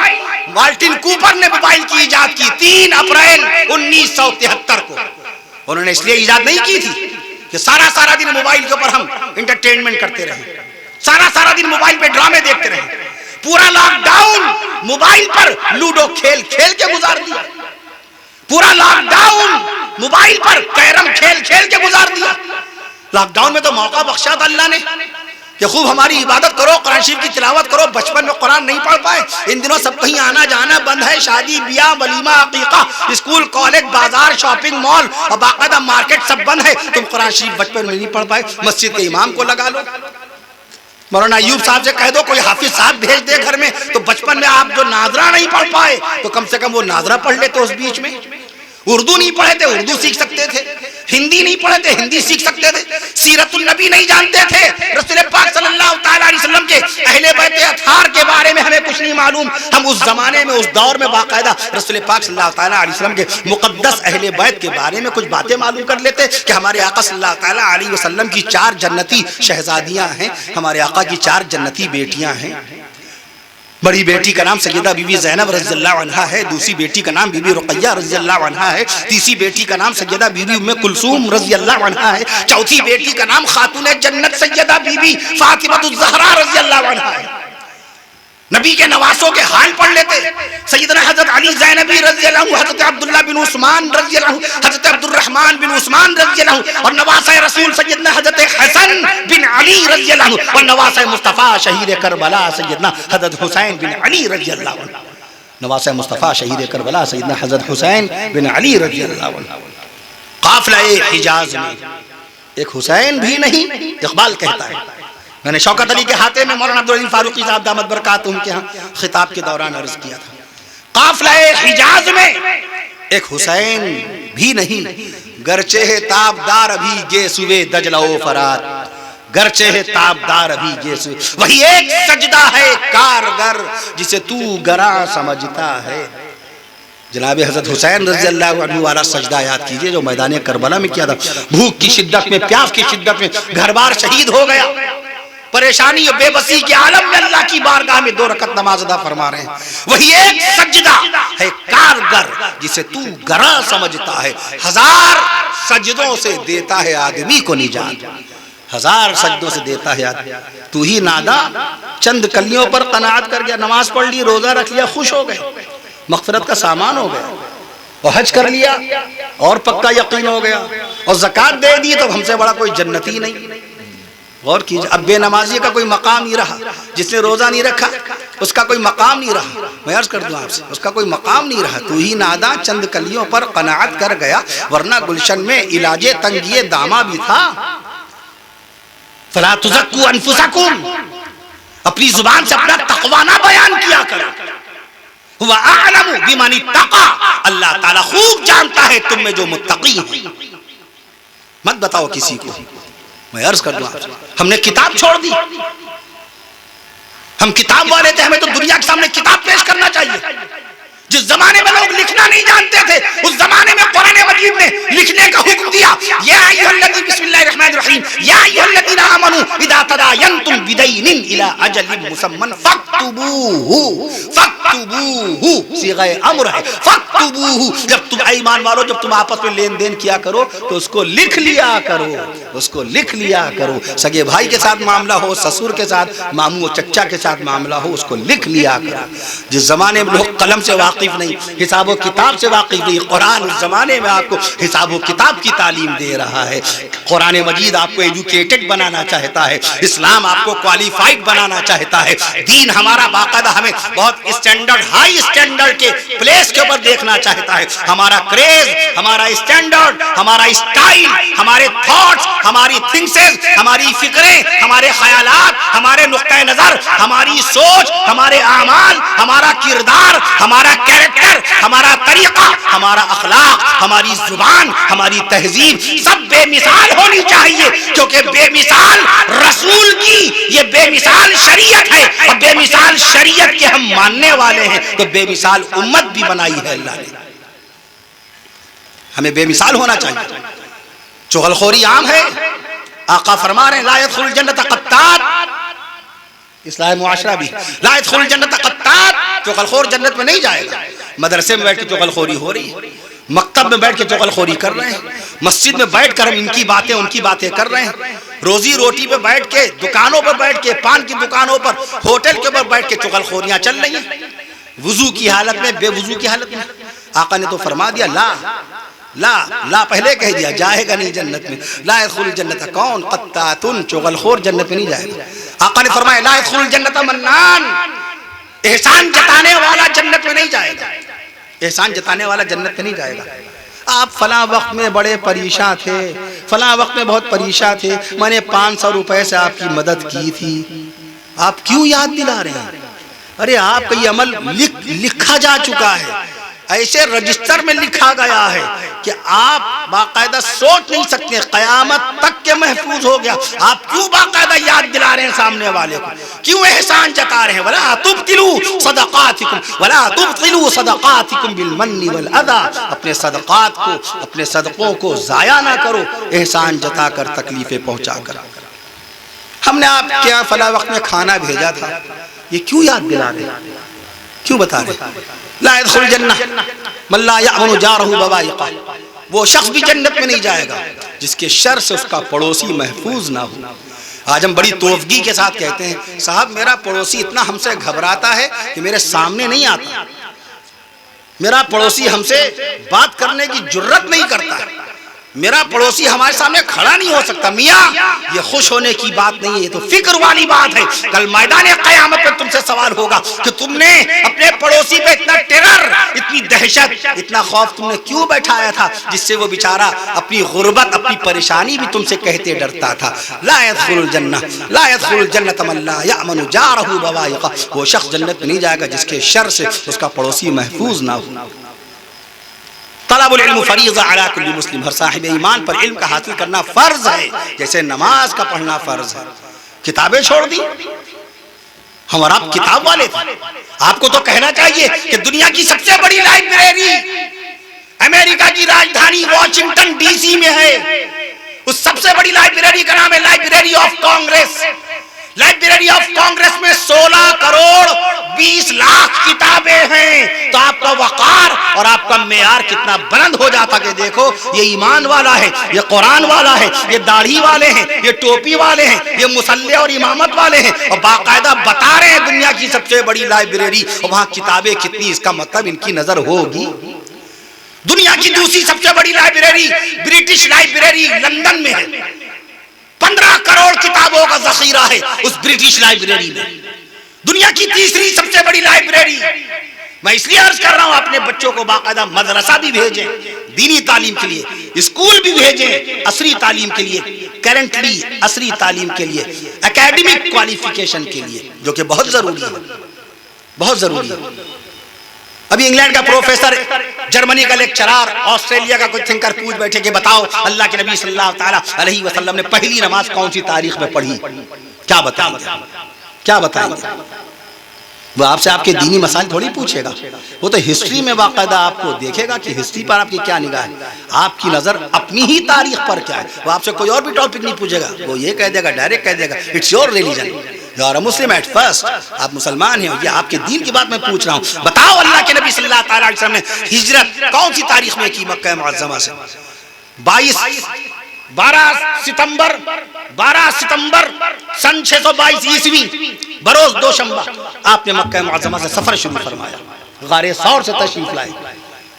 A: Martin Cooper نے موبائل کی ایجاد کی 3 اپریل 1973 کو. انہوں نے اس لیے ایجاد نہیں کی تھی کہ سارا دن موبائل کے اوپر ہم انٹرٹینمنٹ کرتے رہیں, سارا دن موبائل پہ ڈرامے دیکھتے رہیں. پورا لاک ڈاؤن موبائل پر لوڈو کھیل کے گزار دیا. پورا لاک ڈاؤن موبائل پر کیرم کھیل کے گزار دیا. لاک ڈاؤن میں تو موقع بخشا تھا اللہ نے. کہ خوب ہماری عبادت کرو، قرآن شریف کی تلاوت کرو. بچپن میں قرآن نہیں پڑھ پائے، ان دنوں سب کہیں آنا جانا بند ہے، شادی بیاہ ولیمہ عقیقہ، اسکول کالج بازار شاپنگ مال اور باقاعدہ مارکیٹ سب بند ہے. تم قرآن شریف بچپن میں نہیں پڑھ پائے، مسجد کے امام کو لگا لو. مولانا ایوب صاحب سے کہہ دو کوئی حافظ صاحب بھیج دے گھر میں. تو بچپن میں آپ جو ناظرہ نہیں پڑھ پائے تو کم سے کم وہ ناظرہ پڑھ لیتے اس بیچ میں. اردو نہیں پڑھے تھے اردو سیکھ سکتے تھے، ہندی نہیں پڑھے تھے ہندی سیکھ سکتے تھے، سیرت النبی نہیں جانتے تھے، رسول پاک صلی اللہ تعالی علیہ وسلم کے اہل بیت اطہار کے بارے میں ہمیں کچھ نہیں معلوم. ہم اس زمانے میں اس دور میں باقاعدہ رسول پاک صلی اللہ تعالی علیہ وسلم کے مقدس اہل بیت کے بارے میں کچھ باتیں معلوم کر لیتے کہ ہمارے آقا صلی اللہ تعالی علیہ وسلم کی 4 جنتی شہزادیاں ہیں، ہمارے آقا کی 4 جنتی بیٹیاں ہیں. بڑی بیٹی کا نام سیدہ بی بی زینب رضی اللہ عنہا ہے، دوسری بیٹی کا نام بی بی رقیہ رضی اللہ عنہا ہے، تیسری بیٹی کا نام سیدہ بی بی ام کلثوم رضی اللہ عنہا ہے، چوتھی بیٹی کا نام خاتون جنت سیدہ بی بی فاطمہ الزہرا رضی اللہ عنہا ہے. نبی کے نواسوں کے حال پڑھ لیتے. سیدنا حضرت علی زینبی رضی اللہ عنہ، حضرت عبداللہ بن عثمان رضی اللہ عنہ، حضرت عبد الرحمن بن عثمان رضی اللہ عنہ، اور نواسہ رسول سیدنا حضرت حسن بن علی رضی اللہ عنہ، اور نواسہ مصطفیٰ شہید کربلا سیدنا حضرت حسین بن علی رضی اللہ عنہ. نواسہ مصطفیٰ شہید کربلا سیدنا حضرت حسین بن علی رضی اللہ عنہ. قافلہ حجاز میں ایک حسین بھی نہیں، اقبال کہتا ہے. میں نے شوکت علی کے ہاتھے میں مولانا عبدالعظیم فاروقی صاحب دامت برکاتہم کے ہاں خطاب کے دوران عرض کیا تھا، قافلہ حجاز میں ایک حسین بھی نہیں، گرچہ ہے تابدار ابھی گیسوے دجلہ و فرات، گرچہ ہے تابدار ابھی گیسوے، وہی ایک سجدہ ہے کارگر جسے تو گراں سمجھتا ہے. جناب حضرت حسین رضی اللہ عنہ والا سجدہ یاد کیجئے جو میدان کربلا میں کیا تھا. بھوک کی شدت میں، پیاس کی شدت میں گھر بار شہید ہو گیا، پریشانی اور بے بسی کے عالم میں اللہ کی بارگاہ میں 2 رکعت نماز ادا فرما رہے ہیں. وہی ایک سجدہ ہے کارگر جسے تو گراں سمجھتا ہے. 1000 سجدوں سے دیتا ہے آدمی کو نجات، 1000 سجدوں سے دیتا ہے آدمی. تو ہی نادا چند کلیوں پر قناعت کر گیا، نماز پڑھ لی، روزہ رکھ لیا، خوش ہو گئے، مغفرت کا سامان ہو گیا، اور حج کر لیا اور پکا یقین ہو گیا، اور زکوٰۃ دے دی تو ہم سے بڑا کوئی جنتی نہیں. غور کیجئے، اب بے نمازی کا کوئی مقام نہیں رہا، جس نے روزہ نہیں رکھا اس کا کوئی مقام نہیں رہا. میں عرض کر دوں آپ سے، اس کا کوئی مقام نہیں رہا. تو ہی نادا چند کلیوں پر قناعت کر گیا، ورنہ گلشن میں علاج تنگی دامہ بھی تھا. فلا تزکوا انفسکم، اپنی زبان سے اپنا تقوی نہ بیان کیا کرو. وَأَعْلَمُ بِمَنِ اتَّقَى، اللہ تعالیٰ خوب جانتا ہے تم میں جو متقی ہیں. مت بتاؤ کسی کو. میں عرض کر دوں آپ سے، ہم نے کتاب چھوڑ دی، ہم کتاب والے تھے، ہمیں تو دنیا کے سامنے کتاب پیش کرنا چاہیے. جس زمانے میں لوگ لکھنا نہیں جانتے تھے اس زمانے میں قرآن مجید نے لکھنے کا حکم دیا. یا ایھا الذین، بسم اللہ الرحمن الرحیم، یا ایھا الذین آمنوا اذا تداینتم بدین الی اجل مسمى فاکتبوہ، فاکتبوہ صیغہ امر ہے، فاکتبوہ. جب تم ایمان والو، جب تم آپس میں لین دین کیا کرو تو اس کو لکھ لیا کرو، اس کو لکھ لیا کرو. سگے بھائی کے ساتھ معاملہ ہو، سسر کے ساتھ، ماموں و چچا کے ساتھ معاملہ ہو، اس کو لکھ لیا کرو. جس زمانے میں لوگ قلم سے واقف نہیں، حساب و کتاب سے واقف نہیں، قرآن اس زمانے میں آپ کو حساب و کتاب کی تعلیم دے رہا ہے. قرآن مجید آپ کو ایجوکیٹڈ بنانا چاہتا ہے، اسلام آپ کو کوالیفائڈ بنانا چاہتا ہے. دین ہمارا باقاعدہ ہمیں بہت اسٹینڈرڈ، ہائی اسٹینڈرڈ کے پلیس کے اوپر دیکھنا چاہتا ہے. ہمارا کریز، ہمارا اسٹینڈرڈ، ہمارا اسٹائل، ہمارے تھاٹس، ہماری تھنکسز، ہماری فکریں، ہمارے خیالات، ہمارے نقطہ نظر، ہماری سوچ، ہمارے اعمال، ہمارا کردار، ہمارا کیریکٹر، ہمارا طریقہ، ہمارا اخلاق، ہماری زبان، ہماری تہذیب سب بے مثال ہونی چاہیے. کیونکہ بے مثال رسول کی یہ بے مثال شریعت ہے، اور بے مثال شریعت کے ہم ماننے والے ہیں، تو بے مثال امت بھی بنائی ہے اللہ نے. ہمیں بے مثال ہونا چاہیے. چغل خوری عام ہے. آقا فرما رہے ہیں لا يدخل الجنت قطات، اصلاح معاشرہ بھی، لا يدخل الجنت قطات، چغل خور جنت میں نہیں جائے گا. مدرسے میں بیٹھ کے چغل خوری ہو رہی ہے، مکتب میں بیٹھ کے چغل خوری کر رہے ہیں، مسجد میں بیٹھ کر ہم ان کی باتیں ان کی باتیں کر رہے ہیں، روزی روٹی پہ بیٹھ کے، دکانوں پہ بیٹھ کے، پان کی دکانوں پر، ہوٹل کے اوپر بیٹھ کے چغل خوریاں چل رہی ہیں. وضو کی حالت میں، بے وضو کی حالت میں. آقا نے تو فرما دیا لا لا پہلے کہہ دیا جائے گا نہیں جنت میں. لا يدخل الجنت کون؟ قطات چغل خور جنت میں نہیں جائے گا. آقا نے فرمایا لا يدخل الجنت منان، احسان جتانے والا جنت میں نہیں جائے گا. احسان جتانے والا جنت میں نہیں جائے گا. آپ فلاں وقت میں بڑے پریشان تھے، فلاں وقت میں بہت پریشان تھے، میں نے 500 روپے سے آپ کی مدد کی تھی، آپ کیوں یاد دلا رہے ہیں؟ ارے آپ کا یہ عمل لکھا جا چکا ہے، ایسے رجسٹر میں لکھا گیا ہے کہ آپ باقاعدہ سوچ نہیں سکتے، قیامت تک کے محفوظ ہو گیا. آپ کیوں باقاعدہ یاد دلا رہے ہیں سامنے والے کو؟ کیوں احسان جتا رہے ہیں؟ وَلَا تُبْطِلُوا صَدَقَاتِكُمْ وَلَا تُبْطِلُوا صَدَقَاتِكُمْ بِالْمَنِّ وَالْأَذَىٰ. اپنے صدقات کو، اپنے صدقوں کو ضائع نہ کرو احسان جتا کر، تکلیفیں پہنچا کر. ہم نے آپ کیا فلاں وقت میں کھانا بھیجا تھا، یہ کیوں یاد دلا رہے ہیں؟ کیوں بتا رہے ہیں؟ لا يدخل الجنہ من لا يأمن جارہ بوائقہ، وہ شخص بھی جنت میں نہیں جائے گا جس کے شر سے اس کا پڑوسی محفوظ نہ ہو. آج ہم بڑی توفگی کے ساتھ کہتے ہیں صاحب میرا پڑوسی اتنا ہم سے گھبراتا ہے کہ میرے سامنے نہیں آتا، میرا پڑوسی ہم سے بات کرنے کی جرت نہیں کرتا، میرا پڑوسی ہمارے سامنے کھڑا نہیں ہو سکتا. میاں یہ خوش ہونے کی بات نہیں ہے، یہ تو فکر والی بات ہے. کل میدان قیامت پر تم سے سوال ہوگا کہ تم نے اپنے پڑوسی پہ اتنا ٹیرر، اتنی دہشت، اتنا خوف تم نے کیوں بیٹھایا تھا جس سے وہ بیچارہ اپنی غربت، اپنی پریشانی بھی تم سے کہتے ڈرتا تھا. لا يدخل الجنہ لا يدخل الجنۃ من لا یأمن جارہ بوائقہ، وہ شخص جنت میں نہیں جائے گا جس کے شر سے اس کا پڑوسی محفوظ نہ ہو. طلب العلم فریضہ علی کل مسلم، ہر صاحب ایمان پر علم کا حاصل کرنا فرض ہے جیسے نماز کا پڑھنا فرض ہے. کتابیں چھوڑ دی، ہم اور آپ کتاب والے تھے. آپ کو تو کہنا چاہیے کہ دنیا کی سب سے بڑی لائبریری امریکہ کی راجدھانی واشنگٹن ڈی سی میں ہے. اس سب سے بڑی لائبریری کا نام ہے library of Congress. Library of Congress میں 16 کروڑ 20 لاکھ کتابیں ہیں. تو آپ کا وقار اور آپ کا معیار کتنا بلند ہو جاتا کہ دیکھو یہ ایمان والا ہے، یہ قرآن والا ہے، یہ داڑھی والے ہیں، یہ ٹوپی والے ہیں، یہ مصلی اور امامت والے ہیں، اور باقاعدہ بتا رہے ہیں دنیا کی سب سے بڑی لائبریری، اور وہاں کتابیں کتنی، اس کا مطلب ان کی نظر ہوگی. دنیا کی دوسری سب سے بڑی لائبریری برٹش لائبریری لندن میں ہے. 15 کروڑ کتابوں کا ذخیرہ ہے اس برٹش لائبریری میں. دنیا کی تیسری سب سے بڑی لائبریری، میں اس لیے عرض کر رہا ہوں اپنے بچوں کو باقاعدہ مدرسہ بھی بھیجیں دینی تعلیم کے لیے، اسکول بھی بھیجیں عصری تعلیم کے لیے، کرنٹلی عصری تعلیم کے لیے، اکیڈمک کوالیفیکیشن کے لیے، جو کہ بہت ضروری ہے، بہت ضروری ہے. ابھی انگلینڈ کا پروفیسر، جرمنی کا لیکچرار، آسٹریلیا کا کوئی تھنکر پوچھ بیٹھے کہ بتاؤ اللہ کے نبی صلی اللہ تعالیٰ علیہ وسلم نے پہلی نماز کون سی تاریخ میں پڑھی؟ کیا بتائیں گے؟ کیا بتائیں گے؟ وہ آپ سے آپ کے دینی مسائل تھوڑی پوچھے گا، وہ تو ہسٹری میں باقاعدہ آپ کو دیکھے گا کہ ہسٹری پر آپ کی کیا نگاہ ہے، آپ کی نظر اپنی ہی تاریخ پر کیا ہے. وہ آپ سے کوئی اور بھی ٹاپک نہیں پوچھے گا، وہ یہ کہہ دے گا، ڈائریکٹ کہہ دے گا it's your religion, you are a Muslim at first, آپ مسلمان ہیں، یہ آپ کے دین کی بات میں پوچھ رہا ہوں. بتاؤ اللہ کے نبی صلی اللہ تعالیٰ علیہ وسلم نے ہجرت کون سی تاریخ میں کی مکہ معظمہ سے؟ 12 ستمبر سن 622 عیسوی بروز دوشنبہ آپ نے مکہ معظمہ سے سفر شروع فرمایا، غار ثور سے تشریف لائے،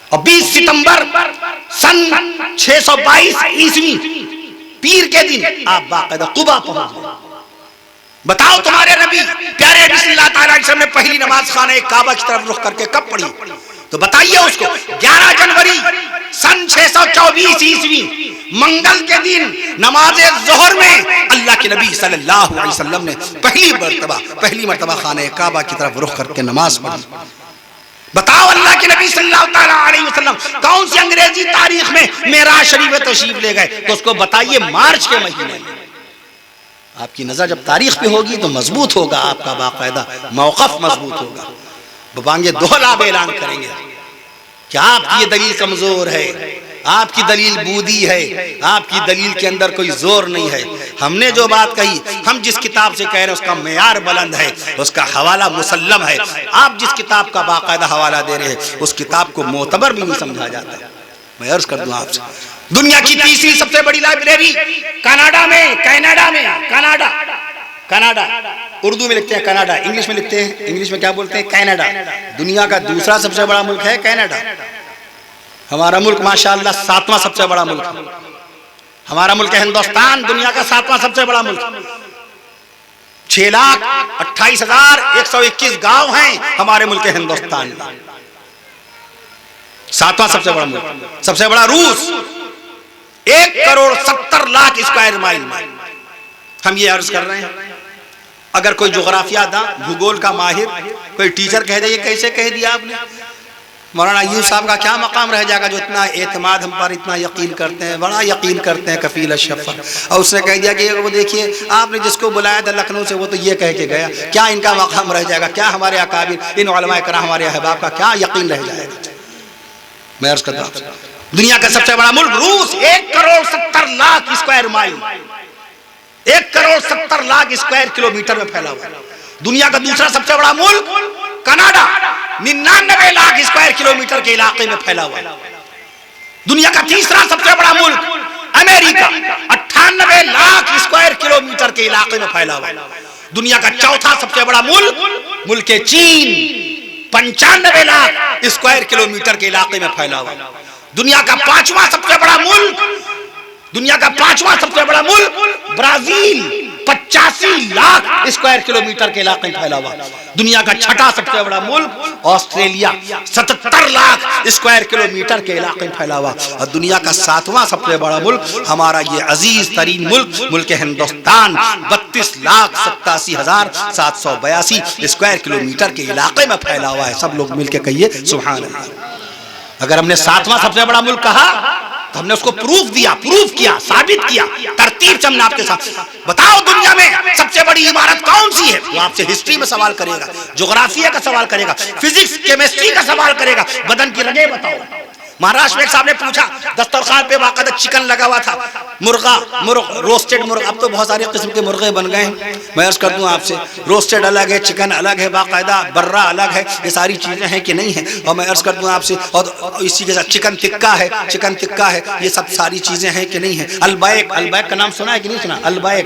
A: اور 20 ستمبر سن 622 عیسوی پیر کے دن آپ باقاعدہ قبا پہنچ گئے. بتاؤ تمہارے نبی پیارے نبی صلی اللہ تعالیٰ علیہ وسلم نے پہلی نماز خانہ کعبہ کی طرف رخ کر کے کب پڑھی؟ تو بتائیے اس کو. 11 جنوری سن 624 عیسوی منگل کے دن نماز ظہر میں اللہ کے نبی صلی اللہ علیہ وسلم نے پہلی مرتبہ خانہ کعبہ کی طرف رخ کر کے نماز پڑھی. بتاؤ اللہ کے نبی صلی اللہ تعالیٰ علیہ وسلم کون سی انگریزی تاریخ میں معراج شریف میں تشریف لے گئے؟ تو اس کو بتائیے مارچ کے مہینے میں. آپ کی نظر جب تاریخ پہ ہوگی تو مضبوط ہوگا، آپ کا باقاعدہ موقف مضبوط ہوگا. ببانگے دوہلا اعلان کریں گے کہ آپ کی یہ دلیل کمزور ہے، آپ کی دلیل بودی ہے، آپ کی دلیل کے اندر کوئی زور نہیں ہے. ہم نے جو بات کہی، ہم جس کتاب سے کہہ رہے ہیں اس کا معیار بلند ہے، اس کا حوالہ مسلم ہے. آپ جس کتاب کا باقاعدہ حوالہ دے رہے ہیں اس کتاب کو معتبر بھی نہیں سمجھا جاتا. میں عرض کر دوں آپ سے، دنیا کی تیسری سب سے بڑی لائبریری کینیڈا اردو میں لکھتے ہیں کینیڈا، انگلش میں لکھتے ہیں، انگلش میں کیا بولتے ہیں؟ کینیڈا. دنیا کا دوسرا سب سے بڑا ملک ہے کینیڈا. ہمارا ملک ماشاءاللہ 7واں سب سے بڑا ملک ہے. ہمارا ملک ہندوستان دنیا کا 7واں سب سے بڑا ملک. 6,28,121 گاؤں ہیں ہمارے ملک ہندوستان میں. 7واں سب سے بڑا ملک. سب سے بڑا روس 1,70,00,000 اسکوائر مائل میں. ہم یہ عرض کر رہے ہیں اگر کوئی جغرافیہ داں بھگول کا ماہر کوئی ٹیچر کہہ دے یہ کیسے کہہ دیا آپ نے، مولانا ایوب صاحب کا کیا مقام رہ جائے گا جو اتنا اعتماد ہم پر اتنا یقین کرتے ہیں، بڑا یقین کرتے ہیں کفیل الشفا. اور اس نے کہہ دیا کہ وہ دیکھیے آپ نے جس کو بلایا تھا لکھنؤ سے وہ تو یہ کہہ کے گیا، کیا ان کا مقام رہ جائے گا، کیا ہمارے اکابر ان علماء کرام ہمارے احباب کا کیا یقین رہ جائے گا. میں عرض کرتا ہوں دنیا کا سب سے بڑا ملک روس 1,70,00,000 اسکوائر مائل 1,70,00,000 اسکوائر کلومیٹر میں پھیلا ہوا ہے. دنیا کا دوسرا سب سے بڑا ملک کینیڈا 99,00,000 اسکوائر کلومیٹر کے علاقے میں پھیلا ہوا ہے. دنیا کا تیسرا سب سے بڑا ملک امریکہ 98,00,000 اسکوائر کلومیٹر کے علاقے میں پھیلا ہوا ہے. دنیا کا چوتھا سب سے بڑا ملک چین 95,00,000 اسکوائر کلومیٹر کے علاقے میں پھیلا ہوا ہے. دنیا کا پانچواں سب سے بڑا ملک برازیل 85,00,000 اسکوائر کلومیٹر کے علاقے میں پھیلا ہوا. دنیا کا چھٹا سب سے بڑا ملک آسٹریلیا 77,00,000 اسکوائر کلومیٹر کے علاقے میں پھیلا ہوا. اور دنیا کا 7واں سب سے بڑا ملک ہمارا یہ عزیز ترین ملک ہندوستان 32,87,782 اسکوائر کلومیٹر کے علاقے میں پھیلا ہوا ہے. سب لوگ مل کے کہیے سبحان اللہ. اگر ہم نے 7واں سب سے بڑا ملک کہا تو ہم نے اس کو پروف کیا ثابت کیا. ترتیب سے ہم نے آپ کے ساتھ بتاؤ دنیا میں سب سے بڑی عمارت کون سی ہے، وہ آپ سے ہسٹری میں سوال کرے گا، جغرافیہ کا سوال کرے گا، فزکس کیمسٹری کا سوال کرے گا. بدن کی رگیں بتاؤ. مہاراشٹر میں ایک صاحب نے پوچھا دسترخوان پہ باقاعدہ چکن لگا ہوا تھا، روسٹڈ مرغ. اب تو بہت سارے قسم کے مرغے بن گئے ہیں. میں عرض کر دوں آپ سے روسٹڈ الگ ہے، چکن الگ ہے، باقاعدہ برا الگ ہے. یہ ساری چیزیں ہیں کہ نہیں ہیں؟ اور میں عرض کر دوں آپ سے اور اسی کے ساتھ چکن ٹکا ہے، یہ سب ساری چیزیں ہیں کہ نہیں ہیں؟ البیک کا نام سنا ہے کہ نہیں سنا؟ البیک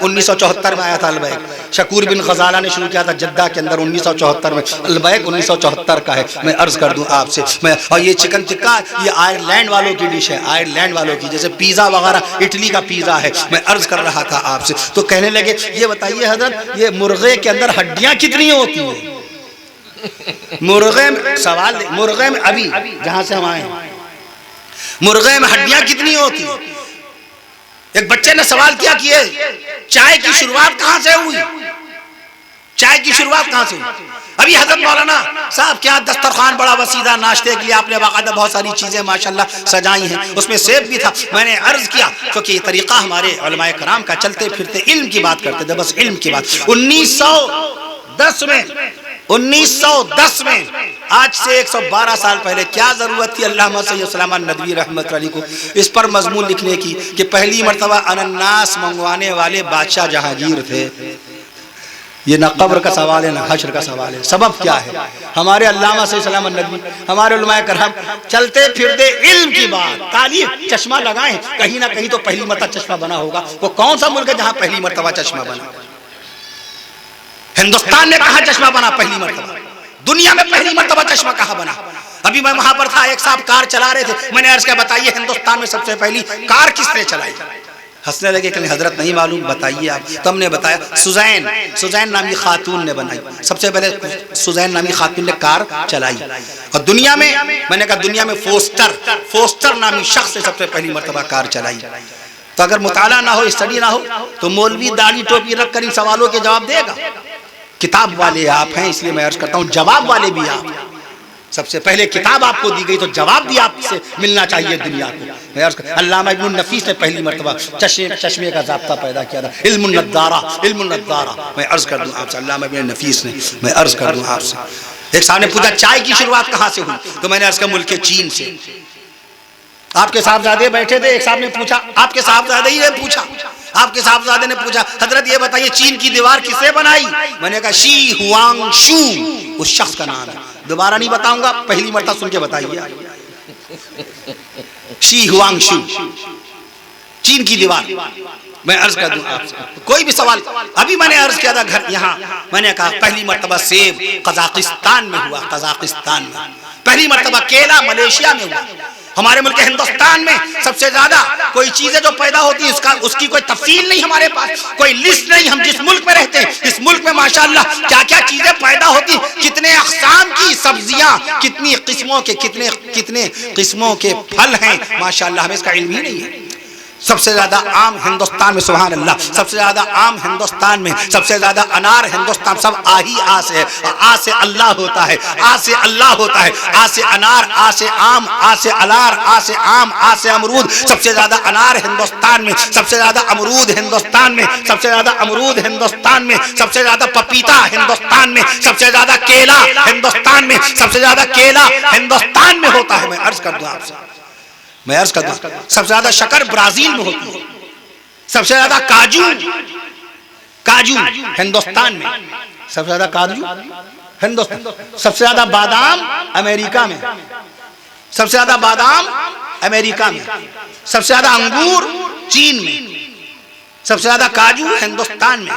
A: 1974 میں آیا تھا. البیک شکور بن غزالہ نے شروع کیا تھا جدہ کے اندر 1974 میں. البیک 1974 کا ہے. میں عرض کر دوں آپ سے اور یہ چکن ٹکا یہ آئرلینڈ والوں کی ڈش ہے، آئرلینڈ والوں کی، جیسے پیزا وغیرہ اٹلی کا پیزا ہے. میں عرض کر رہا تھا آپ سے تو کہنے لگے یہ بتائیے حضرت یہ مرغے کے اندر ہڈیاں کتنی ہوتی ہیں؟ مرغے میں ابھی جہاں سے ہم آئے ہیں مرغے میں ہڈیاں کتنی ہوتی ہیں؟ ایک بچے نے سوال کیا کہ چائے کی شروعات کہاں سے ہوئی؟ ابھی حضرت مولانا صاحب کیا دسترخوان بڑا وسیع، ناشتے کے لیے آپ نے باقاعدہ بہت ساری چیزیں ماشاءاللہ سجائی ہیں، اس میں سیب بھی تھا. میں نے عرض کیا کیونکہ یہ طریقہ ہمارے علماء کرام کا چلتے پھرتے علم کی بات کرتے تھے، بس علم کی بات. 1910 میں آج سے 112 سال پہلے کیا ضرورت تھی علامہ سید سلیمان ندوی رحمۃ علیہ کو اس پر مضمون لکھنے کی کہ پہلی مرتبہ انناس منگوانے والے بادشاہ جہانگیر تھے. یہ نہ قبر کا سوال ہے نہ حشر کا سوال ہے. سبب کیا ہے؟ ہمارے علامہ سید سلیمان ندوی ہمارے علماء کرام چلتے پھرتے علم کی بات تعلیم چشمہ لگائیں، کہیں نہ کہیں تو پہلی مرتبہ چشمہ بنا ہوگا. وہ کون سا ملک ہے جہاں پہلی مرتبہ چشمہ بنا؟ ہندوستان میں کہاں چشمہ بنا پہلی مرتبہ؟ دنیا میں پہلی مرتبہ چشمہ کہاں بنا؟ ابھی میں وہاں پر تھا، ایک صاحب کار چلا رہے تھے. میں نے عرض کیا بتائیے ہندوستان میں سب سے پہلی کار کس نے چلائی؟ ہنسنے لگے کہ حضرت نہیں معلوم، بتائیے آپ. تو ہم نے بتایا سوزین نامی خاتون نے بنائی. سب سے پہلے سوزین نامی خاتون نے کار چلائی. اور دنیا میں میں نے کہا دنیا میں فوسٹر نامی شخص نے سب سے پہلی مرتبہ کار چلائی. تو اگر مطالعہ نہ ہو اسٹڈی نہ ہو تو مولوی داڑھی ٹوپی رکھ کر ان سوالوں کے جواب دے گا؟ کتاب والے آپ ہیں، اس لیے میں عرض کرتا ہوں جواب والے بھی آپ ہیں. سب سے پہلے کتاب آپ کو دی گئی تو جواب بھی آپ سے ملنا چاہیے دنیا کو. علامہ ابن النفیس نے پہلی مرتبہ چشمے کا ضابطہ پیدا کیا تھا، علم النضارہ. میں عرض کر دوں آپ سے علامہ ابن النفیس نے. میں عرض کر دوں آپ سے ایک صاحب نے پوچھا چائے کی شروعات کہاں سے ہوئی؟ تو میں نے عرض کیا ملک چین سے. آپ کے صاحبزادے بیٹھے تھے، ایک صاحب نے پوچھا آپ کے صاحبزادے نے پوچھا حضرت یہ بتائیے چین کی دیوار کس نے بنائی؟ میں نے کہا شی ہوانگ شو اس شخص کا نام ہے. دوبارہ نہیں بتاؤں گا، پہلی مرتبہ سن کے بتائیے. شی ہوانگ شو چین کی دیوار. میں عرض کر دوں آپ سے کوئی بھی سوال. ابھی میں نے عرض کیا تھا گھر یہاں میں نے کہا پہلی مرتبہ سیب قزاقستان میں ہوا، پہلی مرتبہ کیلا ملیشیا میں ہوا. ہمارے ملک ہندوستان میں سب سے زیادہ کوئی چیزیں جو پیدا ہوتی ہیں اس کی کوئی تفصیل نہیں ہمارے پاس، کوئی لسٹ نہیں. ہم جس ملک میں رہتے ہیں اس ملک میں ماشاءاللہ کیا کیا چیزیں پیدا ہوتی، کتنے اقسام کی سبزیاں، کتنی قسموں کے کتنے قسموں کے پھل ہیں ماشاءاللہ، ہمیں اس کا علم ہی نہیں ہے. سب سے زیادہ آم ہندوستان میں، سبحان اللہ، سب سے زیادہ آم ہندوستان میں، سب سے زیادہ انار ہندوستان، سب آ سے ہے، آ سے اللہ ہوتا ہے، آ سے اللہ ہوتا ہے، آ سے انار، آ سے آم، آ سے انار، آ سے آم، آ سے امرود. سب سے زیادہ انار ہندوستان میں، سب سے زیادہ امرود ہندوستان میں، سب سے زیادہ امرود ہندوستان میں، سب سے زیادہ پپیتا ہندوستان میں، سب سے زیادہ کیلا ہندوستان میں، سب سے زیادہ کیلا ہندوستان میں ہوتا ہے. میں عرض کر دوں آپ سے، سب سے زیادہ شکر برازیل میں ہوتی ہے، سب سے زیادہ کاجو ہندوستان میں، سب سے زیادہ کاجو ہندوستان، سب سے زیادہ بادام امریکہ میں، سب سے زیادہ بادام امریکہ میں، سب سے زیادہ انگور چین میں، سب سے زیادہ کاجو ہندوستان میں.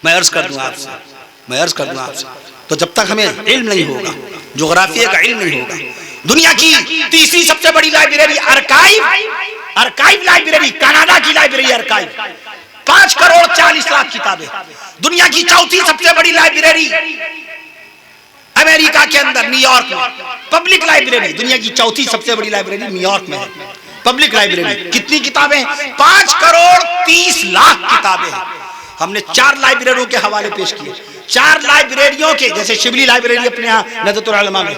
A: میں عرض کر دوں آپ سے تو جب تک ہمیں علم نہیں ہوگا، جغرافیہ کا علم نہیں ہوگا، دنیا کی تیسری سب سے بڑی لائبریری ارکائیو لائبریری، کینیڈا کی لائبریری ارکائیو، 5 کروڑ 40 لاکھ کتابیں. دنیا کی چوتھی سب سے بڑی لائبریری امریکہ کے اندر نیو یارک میں، پبلک لائبریری، دنیا کی چوتھی سب سے بڑی لائبریری نیو یارک میں ہے، پبلک لائبریری. کتنی کتابیں؟ 5 کروڑ 30 لاکھ کتابیں. ہم نے 4 لائبریریوں کے حوالے پیش کیے، 4 لائبریریوں کے، جیسے شبلی لائبریری اپنے یہاں ندوۃ العلماء میں،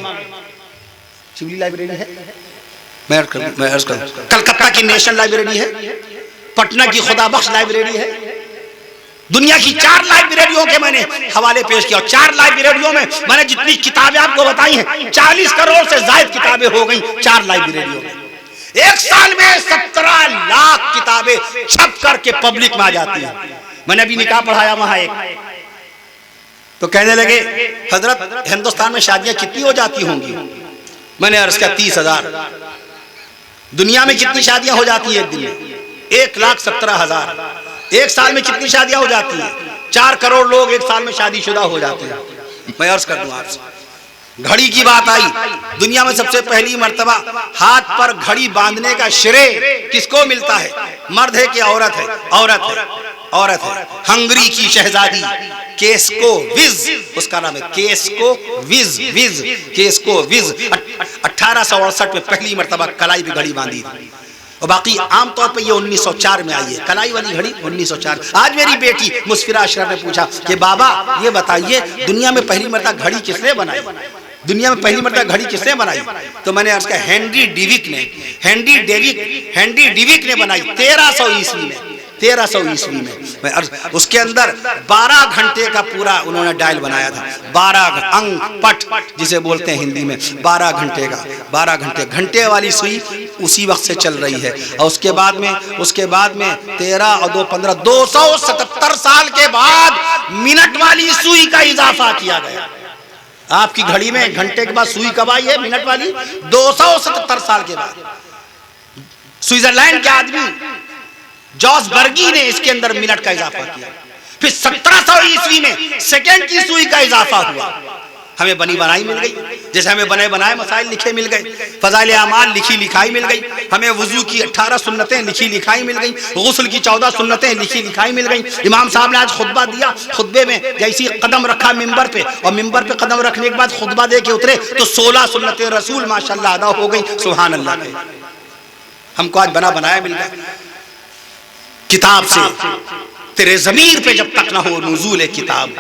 A: شبلی لائبریری ہے، میں عرض کروں، کلکتہ کی نیشنل لائبریری ہے، پٹنہ کی خدا بخش لائبریری ہے. دنیا کی 4 لائبریریوں کے میں نے حوالے پیش کیا، اور 4 لائبریریوں میں میں نے جتنی کتابیں آپ کو بتائی ہیں 40 کروڑ سے زائد کتابیں ہو گئیں 4 لائبریریوں میں. ایک سال میں 17 لاکھ کتابیں چھپ کر کے پبلک میں آ جاتی ہیں. میں نے ابھی نکاح پڑھایا وہاں ایک، تو کہنے لگے حضرت ہندوستان میں شادیاں کتنی ہو جاتی ہوں گی؟ میں نے عرض کیا 30,000. دنیا میں کتنی شادیاں ہو جاتی ہیں ایک دن میں؟ 1,17,000. ایک سال میں کتنی شادیاں ہو جاتی ہیں؟ 4 کروڑ لوگ ایک سال میں شادی شدہ ہو جاتے ہیں. میں عرض کر دوں آپ سے، گھڑی کی بات آئی، دنیا میں سب سے پہلی مرتبہ ہاتھ پر گھڑی باندھنے کا شرے کس کو ملتا ہے؟ مرد ہے کہ عورت ہے؟ عورت ہے. ہنگری کی شہزادی کیسکو وز، اس کا نام ہے کیسکو وز. 1868 میں پہلی مرتبہ کلائی پہ گھڑی باندھی تھی، اور باقی عام طور پہ یہ 1904 میں آئی ہے کلائی والی گھڑی 1904. آج میری بیٹی مسفرہ اشرف نے پوچھا کہ بابا یہ بتائیے دنیا میں پہلی مرتبہ گھڑی کس نے بنائی؟ دنیا میں پہلی مرتبہ گھڑی کس نے بنائی؟ تو میں نے عرض کہا ہینری ڈیوک نے بنائی 1300 عیسوی میں. 1300 عیسوی میں اس کے اندر 12 گھنٹے کا پورا انہوں نے ڈائل بنایا تھا. 12 انگ پٹ جسے بولتے ہیں ہندی میں، 12 گھنٹے کا، 12 گھنٹے والی سوئی اسی وقت سے چل رہی ہے. اور اس کے بعد میں 13 اور 2 15 277 سال کے بعد منٹ والی سوئی کا اضافہ کیا گیا. آپ کی گھڑی میں گھنٹے کے بعد سوئی کب آئی ہے منٹ والی؟ 277 سال کے بعد. سوئٹزرلینڈ کے آدمی جوز برگی نے اس کے اندر منٹ کا اضافہ کیا. پھر 1700 عیسوی میں سیکنڈ کی سوئی کا اضافہ ہوا. ہمیں بنی بنائی مل گئی، جیسے ہمیں بنے بنائے مسائل لکھے مل گئے، فضائل اعمال لکھی لکھائی مل گئی، ہمیں وضو کی 18 سنتیں لکھی لکھائی مل گئی، غسل کی 14 سنتیں لکھی لکھائی مل گئی. امام صاحب نے آج خطبہ دیا، خطبے میں جیسی قدم رکھا ممبر پہ، اور ممبر پہ قدم رکھنے کے بعد خطبہ دے کے اترے تو 16 سنتیں رسول ماشاءاللہ ادا ہو گئی. سبحان اللہ. ہم کو آج بنا بنایا مل گیا. کتاب سے تیرے ضمیر پہ جب تک نہ ہو نزول کتاب،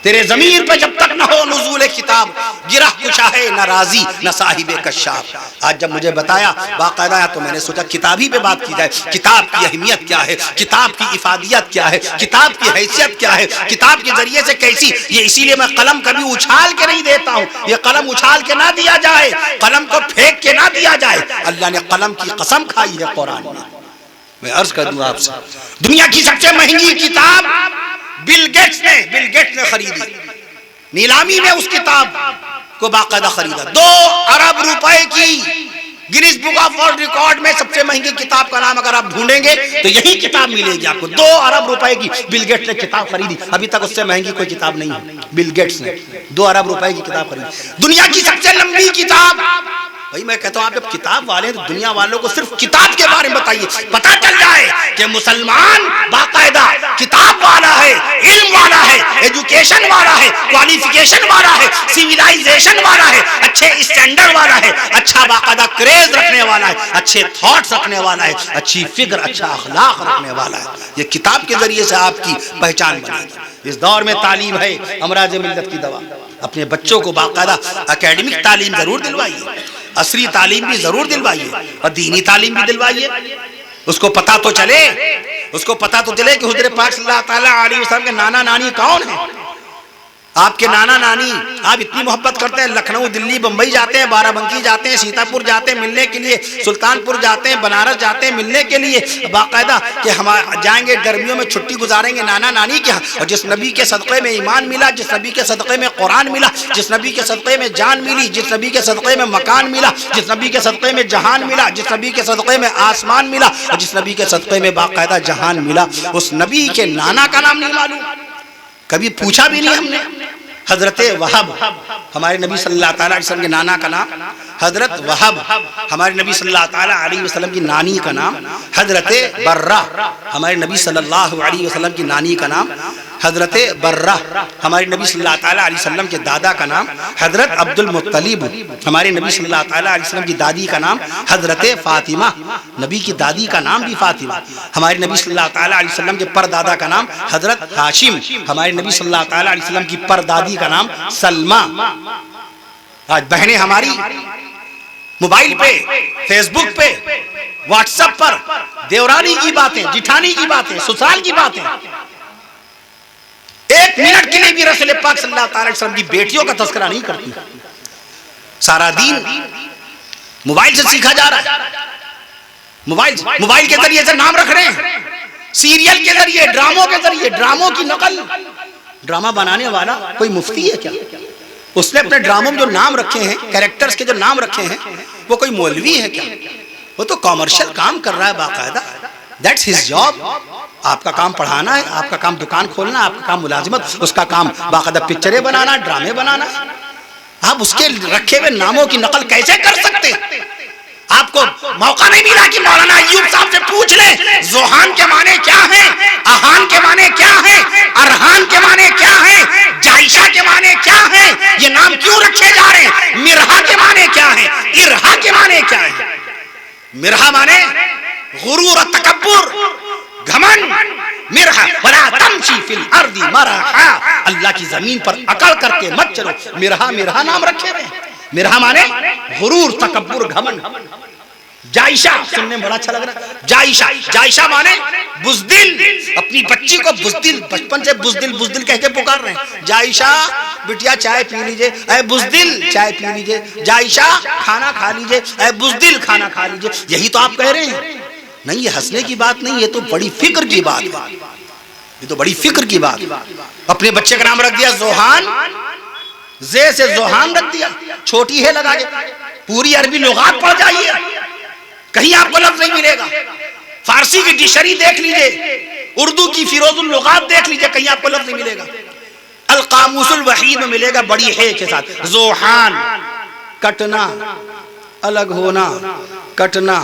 A: تیرے ضمیر پہ جب تک نہ ہو نزول کتاب، گرہ کشا ہے نہ راضی نہ صاحب کشاف. آج جب مجھے بتایا باقاعدہ تو میں نے سوچا کتاب ہی پہ بات کی جائے. کتاب کی اہمیت کیا ہے، کتاب کی افادیت کیا ہے، کتاب کی حیثیت کیا ہے، کتاب کے ذریعے سے کیسی. یہ اسی لیے میں قلم کبھی اچھال کے نہیں دیتا ہوں. یہ قلم اچھال کے نہ دیا جائے، قلم کو پھینک کے نہ دیا جائے. اللہ نے قلم کی قسم کھائی ہے قرآن میں. میں عرض کر دوں آپ سے، دنیا کی سب سے مہنگی کتاب بل گیٹس نے خریدی. نیلامی میں اس کتاب کو باقاعدہ خریدا. 2 ارب روپے کی grains book of world record میں سب سے مہنگی کتاب کا نام اگر آپ ڈھونڈیں گے تو یہی کتاب ملے گی آپ کو. 2 ارب روپے کی بل گیٹس نے کتاب خریدی. ابھی تک اس سے مہنگی کوئی کتاب نہیں ہے. بل گیٹس نے 2 ارب روپے کی کتاب خریدی. دنیا کی سب سے لمبی کتاب بھائی میں کہتا ہوں آپ جب کتاب والے ہیں تو دنیا والوں کو صرف کتاب کے بارے میں بتائیے، پتہ چل جائے کہ مسلمان باقاعدہ کتاب والا ہے، علم والا ہے، ایجوکیشن والا ہے، کوالیفیکیشن والا ہے، سیویلائزیشن والا ہے، اچھے اسٹینڈرڈ والا ہے، اچھا باقاعدہ کریز رکھنے والا ہے، اچھے تھاٹس رکھنے والا ہے، اچھی فکر، اچھا اخلاق رکھنے والا ہے. یہ کتاب کے ذریعے سے آپ کی پہچان بنے گی. اس دور میں تعلیم ہے امراض ملت کی دوا. اپنے بچوں کو باقاعدہ اکیڈمک تعلیم ضرور دلوائیے، عصری تعلیم بھی ضرور دلوائیے، اور دینی تعلیم بھی دلوائیے. اس کو پتا تو چلے کہ حضور پاک صلی اللہ تعالیٰ علیہ وسلم کے نانا نانی کون ہیں. آپ کے نانا نانی آپ اتنی محبت کرتے ہیں، لکھنؤ، دلی، بمبئی جاتے ہیں، بارہ بنکی جاتے ہیں، سیتا پور جاتے ہیں ملنے کے لیے، سلطان پور جاتے ہیں، بنارس جاتے ہیں ملنے کے لیے باقاعدہ کہ ہم جائیں گے گرمیوں میں چھٹی گزاریں گے نانا نانی کے ہاں. اور جس نبی کے صدقے میں ایمان ملا، جس نبی کے صدقے میں قرآن ملا، جس نبی کے صدقے میں جان ملی، جس نبی کے صدقے میں مکان ملا، جس نبی کے صدقے میں جہان ملا، جس نبی کے صدقے میں آسمان ملا، اور جس نبی کے صدقے میں باقاعدہ جہان ملا، اس نبی کے نانا کا نام نہیں معلوم، کبھی پوچھا بھی نہیں ہم نے. حضرت وہب ہمارے نبی صلی اللہ تعالیٰ علیہ وسلم کے نانا کا نام، حضرت وہب ہمارے نبی صلی اللہ تعالیٰ علیہ وسلم کی نانی کا نام، حضرت برہ ہمارے نبی صلی اللہ علیہ وسلم کی نانی کا نام، حضرت برہ ہمارے نبی صلی اللہ تعالیٰ علیہ وسلم کے دادا کا نام، حضرت عبد المطلب ہمارے نبی صلی اللہ تعالیٰ علیہ وسلم کی دادی کا نام، حضرت فاطمہ نبی کی دادی کا نام بھی فاطمہ، ہمارے نبی صلی اللہ تعالیٰ علیہ وسلم کے پردادا کا نام حضرت ہاشم، ہمارے نبی صلی اللہ تعالیٰ علیہ وسلم کی پردادی کا نام سلمہ. آج بہنیں ہماری موبائل پہ، فیس بک پہ، واٹس ایپ پر دیورانی کی باتیں، جٹھانی کی باتیں، سسرال کی باتیں، ایک منٹ کے لیے بھی رسول پاک صلی اللہ تعالی وسلم کی بیٹیوں کا تذکرہ نہیں کرتی. سارا دین موبائل سے سیکھا جا رہا ہے، موبائل کے ذریعے سے نام رکھ رہے ہیں، سیریل کے ذریعے، ڈراموں کے ذریعے، ڈراموں کی نقل. ڈرامہ بنانے والا کوئی مفتی ہے کیا؟ اس نے اپنے ڈراموں میں جو نام رکھے ہیں، کریکٹرز کے جو نام رکھے ہیں، وہ کوئی مولوی ہے کیا؟ وہ تو کامرشل کام کر رہا ہے باقاعدہ. That's his job. آپ کا کام پڑھانا ہے، آپ کا کام دکان کھولنا، آپ کا کام ملازمت، اس کا کام باقاعدہ پکچریں بنانا، ڈرامے بنانا. آپ اس کے رکھے ہوئے ناموں کی نقل کیسے کر سکتے؟ آپ کو موقع نہیں ملا کہ مولانا ایوب صاحب سے پوچھ لیں زوحان کے معنی کیا ہیں، احان کے معنی کیا ہیں، ارحان کے معنی کیا ہیں، جائشہ کے معنی کیا ہیں، یہ نام کیوں رکھے جا رہے ہیں، مرہا کے معنی کیا ہیں، ارہا کے معنی کیا ہیں. مرہا معنی غرور و تکبر، گھمن. مرہا ولا تمشی فی الارض مرحا، اللہ کی زمین پر اکڑ کر کے مت چلو. مرہا نام رکھے ہوئے. مرہا معنی غرور، تکبر، گھمن. جائشہ سننے میں بڑا اچھا لگ رہا ہے. جائشہ معنی بزدل. اپنی بچی کو بزدل، بچپن سے بزدل کہہ کے پکار رہے ہیں. جائشہ بٹیا چائے پی لیجئے، اے بزدل چائے پی لیجئے. جائشہ کھانا کھا لیجئے، اے بزدل کھانا کھا لیجئے. یہی تو آپ کہہ رہے ہیں. نہیں، یہ ہنسنے کی بات نہیں، یہ تو بڑی فکر کی بات ہے. یہ تو بڑی فکر کی بات. اپنے بچے کا نام رکھ دیا زوحان، زے سے زوحان رکھ دیا، چھوٹی ہے لگا کے. پوری عربی لغات پڑھ جائیے، کہیں آپ کو لفظ نہیں ملے گا. فارسی کی ڈکشنری دیکھ لیجئے، اردو کی فیروز اللغات دیکھ لیجئے، کہیں آپ کو لفظ نہیں ملے گا. القاموس الوحید میں ملے گا بڑی ہے کے ساتھ. زوحان کٹنا، الگ ہونا، کٹنا.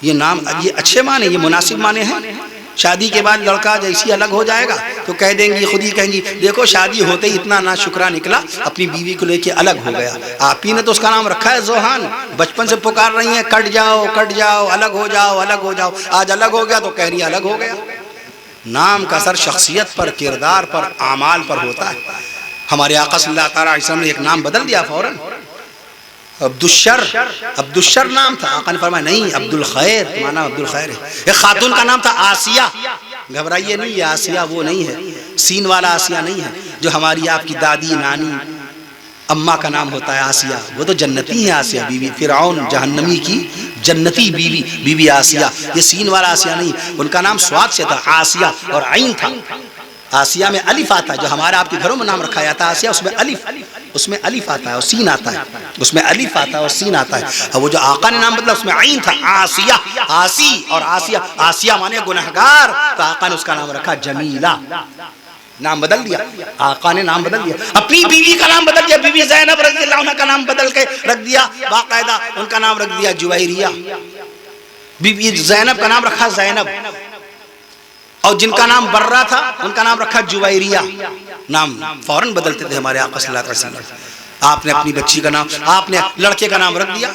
A: یہ نام، یہ اچھے معنی، یہ مناسب معنی ہیں. شادی کے بعد لڑکا جیسی الگ ہو جائے گا تو کہہ دیں گی، خود ہی کہیں گی دیکھو شادی ہوتے ہی اتنا ناشکرا نکلا، اپنی بیوی کو لے کے الگ ہو گیا. آپ ہی نے تو اس کا نام رکھا ہے زوحان. بچپن سے پکار رہی ہیں کٹ جاؤ کٹ جاؤ، الگ ہو جاؤ الگ ہو جاؤ. آج الگ ہو گیا تو کہہ رہی الگ ہو گیا. نام کا اثر شخصیت پر، کردار پر، اعمال پر ہوتا ہے. ہمارے آقا صلی اللہ تعالیٰ علیہ وسلم نے ایک نام بدل دیا فوراً. عبدالشر نام تھا، آقا نے فرمایا نہیں، عبدالخیر مانا عبدالخیر ہے. ایک خاتون کا نام تھا آسیہ. گھبرائیے نہیں، یہ آسیہ وہ نہیں ہے، سین والا آسیہ نہیں ہے جو ہماری آپ کی دادی نانی اماں کا نام ہوتا ہے آسیہ. وہ تو جنتی ہے آسیہ، بیوی فرعون جہنمی کی جنتی بیوی آسیہ. یہ سین والا آسیہ نہیں، ان کا نام سواد سے تھا، آسیہ اور عین تھا. آسیہ میں الف آتا ہے، جو ہمارا آپ کے گھروں میں نام رکھا جاتا ہے آسیہ، اس میں الف آتا ہے اور سین آتا ہے. اس میں الف آتا ہے اور سین آتا ہے. اور وہ جو آقا نے نام بدلا اس میں عین تھا، آسیہ. آسی اور آسیہ، آسیہ مانے گنہگار، تو آقا نے اس کا نام رکھا جمیلہ. نام بدل دیا، آقا نے نام بدل دیا، اپنی بیوی کا نام بدل دیا، بیوی زینب رضی اللہ عنہ کا نام بدل کے رکھ دیا، باقاعدہ ان کا نام رکھ دیا جویریہ، بیوی زینب کا نام رکھا زینب، اور جن کا نام برہ تھا ان کا نام رکھا جویریہ، نام فوراً بدلتے تھے ہمارے آقا صلی اللہ علیہ وسلم۔ آپ نے اپنی بچی کا نام، آپ نے لڑکے کا نام رکھ دیا